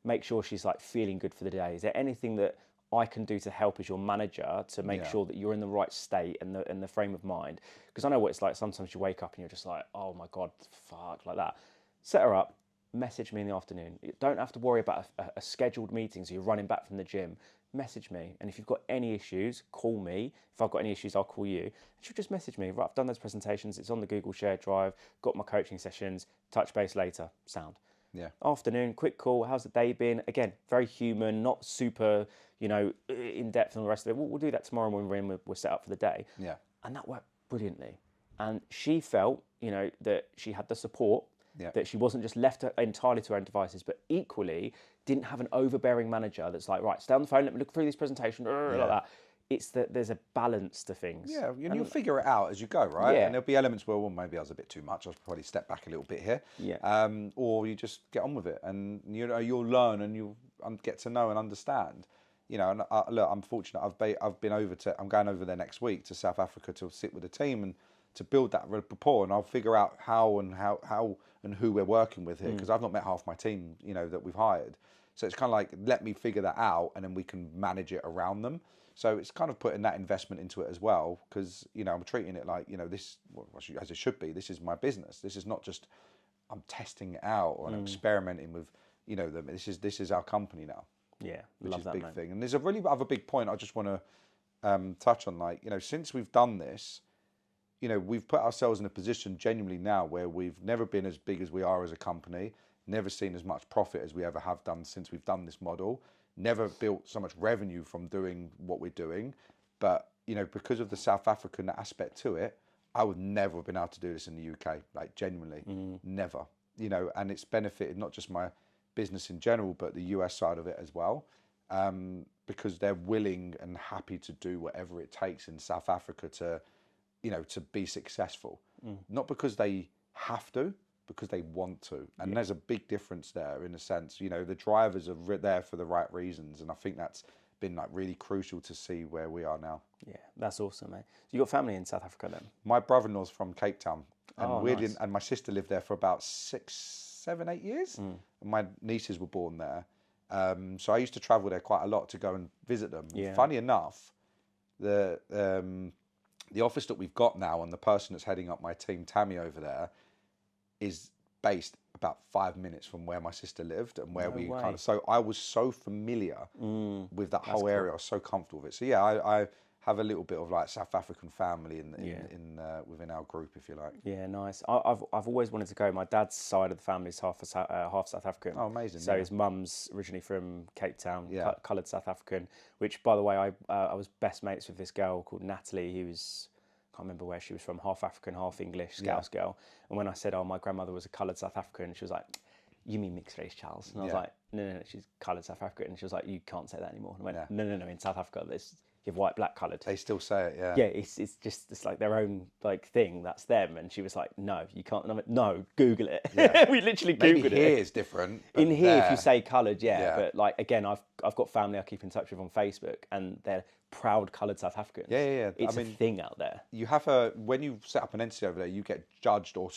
make sure she's like feeling good for the day. Is there anything that I can do to help as your manager to make sure that you're in the right state and the frame of mind? Because I know what it's like. Sometimes you wake up and you're just like, oh my God, fuck, like that. Set her up, message me in the afternoon. You don't have to worry about a scheduled meeting, so you're running back from the gym. Message me, and if you've got any issues, call me. If I've got any issues, I'll call you. And she'll just message me. Right, I've done those presentations. It's on the Google Shared Drive. Got my coaching sessions. Touch base later. Sound. Yeah. Afternoon, quick call. How's the day been? Again, very human, not super, in depth and the rest of it. We'll do that tomorrow when we're set up for the day. Yeah. And that worked brilliantly. And she felt, that she had the support. Yeah. That she wasn't just left entirely to her own devices, but equally didn't have an overbearing manager that's like, right, stay on the phone, let me look through this presentation, like that. It's that there's a balance to things. Yeah, and you'll figure it out as you go, right? Yeah. And there'll be elements where, well, maybe I was a bit too much. I'll probably step back a little bit here. Yeah. Or you just get on with it, and you'll learn and you'll get to know and understand. And look, I'm fortunate. I'm going over there next week to South Africa to sit with the team and to build that rapport, and I'll figure out how and who we're working with here, because I've not met half my team, that we've hired. So it's kind of like, let me figure that out, and then we can manage it around them. So it's kind of putting that investment into it as well, because I'm treating it like this, as it should be. This is my business. This is not just I'm testing it out or I'm experimenting with them. This is our company now. Yeah, which love is that, a big man. thing. And there's a really other big point I just want to touch on. Like since we've done this, we've put ourselves in a position genuinely now where we've never been as big as we are as a company, never seen as much profit as we ever have done since we've done this model, never built so much revenue from doing what we're doing. But, because of the South African aspect to it, I would never have been able to do this in the UK, like genuinely, never, and it's benefited not just my business in general, but the US side of it as well, because they're willing and happy to do whatever it takes in South Africa to be successful, not because they have to, because they want to. And there's a big difference there in a sense, the drivers are there for the right reasons. And I think that's been like really crucial to see where we are now. Yeah, that's awesome, mate. So you got family in South Africa then? My brother-in-law's from Cape Town, and nice. And my sister lived there for about 6, 7, 8 years. And my nieces were born there. So I used to travel there quite a lot to go and visit them. Yeah. Funny enough, the office that we've got now, and the person that's heading up my team, Tammy, over there, is based about 5 minutes from where my sister lived and where No way. kind of, so I was so familiar with that whole area. I was so comfortable with it. So yeah, I have a little bit of like South African family in within our group, if you like. Yeah, nice. I've always wanted to go. My dad's side of the family is half South African. Oh, amazing. So his mum's originally from Cape Town, Yeah. coloured South African, which, by the way, I was best mates with this girl called Natalie, who was, can't remember where she was from, half African, half English, Scouse girl. And when I said, oh, my grandmother was a coloured South African, she was like, you mean mixed race, Charles? And I was like, no, she's coloured South African. And she was like, you can't say that anymore. And I went, no, in South Africa, you have white, black, coloured. They still say it, yeah. Yeah, it's like their own like thing. That's them. And she was like, no, you can't. And I went, no, Google it. Yeah. We literally Googled it. Maybe here is different. In here, if you say coloured, but like again, I've got family I keep in touch with on Facebook, and they're proud coloured South Africans. Yeah. It's a thing out there. You have when you set up an entity over there, you get judged or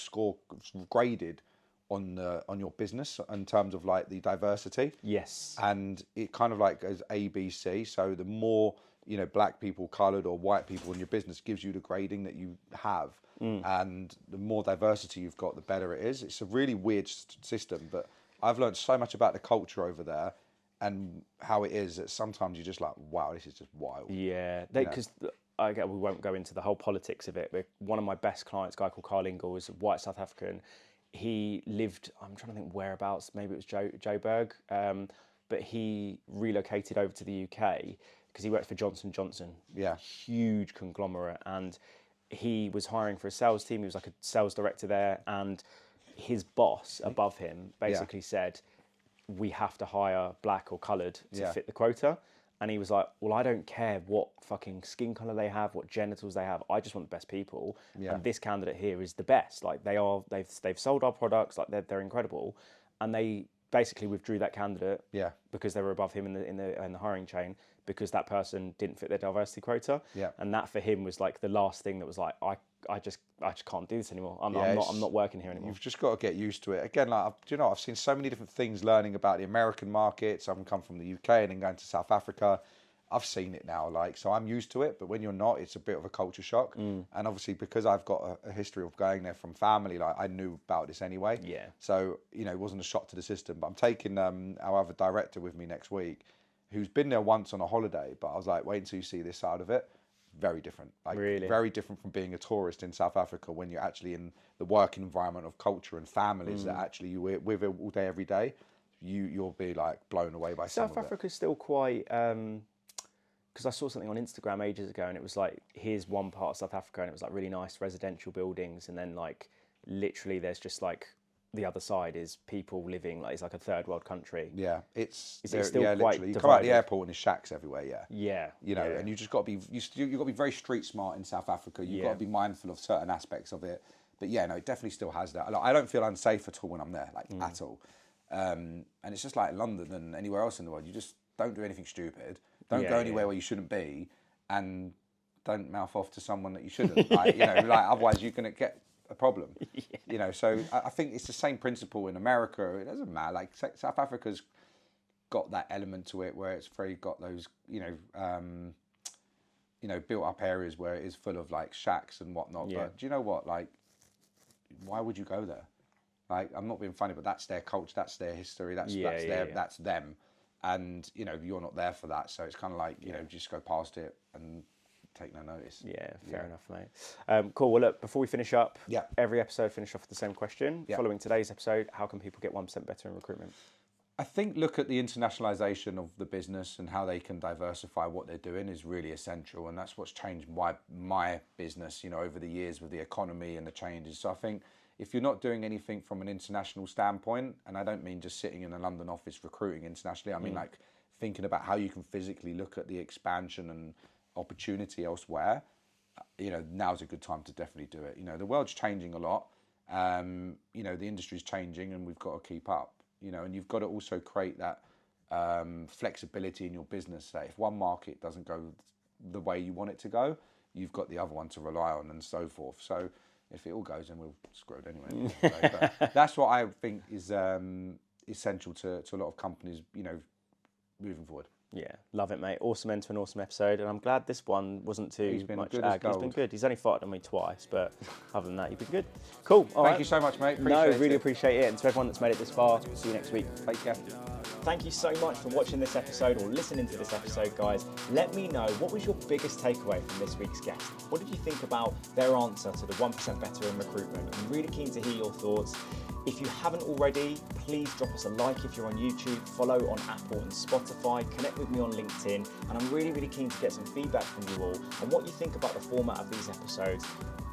graded on your business in terms of like the diversity. Yes. And it kind of like goes A, B, C. So the more black people, coloured or white people in your business gives you the grading that you have, and the more diversity you've got, the better it is. It's a really weird system, but I've learned so much about the culture over there and how it is that sometimes you're just like, wow, this is just wild. Yeah, because we won't go into the whole politics of it, but one of my best clients, a guy called Carl Ingle, was a white South African. He lived, I'm trying to think whereabouts, maybe it was Joburg, but he relocated over to the UK because he worked for Johnson & Johnson, huge conglomerate, and he was hiring for a sales team. He was like a sales director there, and his boss above him basically said, we have to hire black or coloured to fit the quota. And he was like, well, I don't care what fucking skin colour they have, what genitals they have. I just want the best people. Yeah. And this candidate here is the best. Like they've sold our products, like they're incredible. And they basically withdrew that candidate because they were above him in the hiring chain, because that person didn't fit their diversity quota. Yeah. And that for him was like the last thing that was like, I just can't do this anymore. I'm not working here anymore. You've just got to get used to it. Again, like, I've seen so many different things learning about the American markets. I've come from the UK and then going to South Africa. I've seen it now, so I'm used to it. But when you're not, it's a bit of a culture shock. And obviously, because I've got a history of going there from family, I knew about this anyway. Yeah. So it wasn't a shock to the system. But I'm taking our other director with me next week, who's been there once on a holiday. But I was like, wait until you see this side of it. Very different. Really? Very different from being a tourist in South Africa when you're actually in the work environment of culture and families that actually you're with all day, every day. You'll be like blown away by some of it. South Africa's still quite... because I saw something on Instagram ages ago, and it was like, here's one part of South Africa, and it was like really nice residential buildings, and then like literally there's just like the other side is people living like it's like a third world country. Yeah, it's still quite literally. You come out the airport and there's shacks everywhere. And you just got to be you've got to be very street smart in South Africa. You've got to be mindful of certain aspects of it. But it definitely still has that. I don't feel unsafe at all when I'm there, at all. And it's just like London and anywhere else in the world. You just don't do anything stupid. Don't go anywhere where you shouldn't be, and don't mouth off to someone that you shouldn't. Otherwise you're going to get a problem. So I think it's the same principle in America. It doesn't matter. Like South Africa's got that element to it where it's very got those, built up areas where it is full of like shacks and whatnot. Yeah. But do you know what? Like, why would you go there? Like, I'm not being funny, but that's their culture, that's their history, that's them. And, you're not there for that. So it's kind of like, just go past it and take no notice. Yeah, fair enough, mate. Cool. Well, look, before we finish up, every episode finish off with the same question. Yeah. Following today's episode, how can people get 1% better in recruitment? I think look at the internationalization of the business and how they can diversify what they're doing is really essential. And that's what's changed my business, over the years with the economy and the changes. So I think if you're not doing anything from an international standpoint, and I don't mean just sitting in a London office recruiting internationally, I mean like thinking about how you can physically look at the expansion and opportunity elsewhere, now's a good time to definitely do it. The world's changing a lot. The industry's changing and we've got to keep up, and you've got to also create that flexibility in your business. That if one market doesn't go the way you want it to go, you've got the other one to rely on and so forth. So if it all goes, then we're screwed anyway. But that's what I think is essential to a lot of companies, moving forward. Yeah, love it, mate. Awesome end to an awesome episode, and I'm glad this one wasn't too much good as ag. He's gold. been good. He's only farted on me twice, but other than that, you've been good. Cool. Thank you so much, mate. Really appreciate it. And to everyone that's made it this far, see you next week. Take care. Thank you so much for watching this episode or listening to this episode, guys. Let me know, what was your biggest takeaway from this week's guest? What did you think about their answer to the 1% Better in Recruitment? I'm really keen to hear your thoughts. If you haven't already, please drop us a like if you're on YouTube, follow on Apple and Spotify, connect with me on LinkedIn, and I'm really, really keen to get some feedback from you all on what you think about the format of these episodes.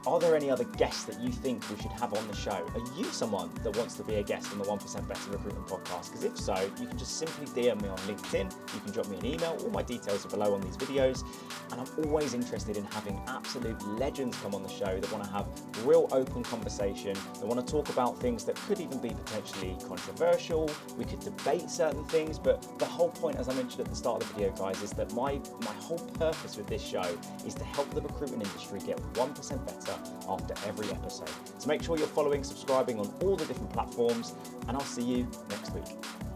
Are there any other guests that you think we should have on the show? Are you someone that wants to be a guest on the 1% Better Recruitment Podcast? Because if so, you can just simply DM me on LinkedIn, you can drop me an email, all my details are below on these videos. And I'm always interested in having absolute legends come on the show that want to have real open conversation, that want to talk about things that could even be potentially controversial. We could debate certain things, but the whole point, as I mentioned at the start of the video, guys, is that my whole purpose with this show is to help the recruitment industry get 1% better after every episode. So make sure you're following, subscribing on all the different platforms, and I'll see you next week.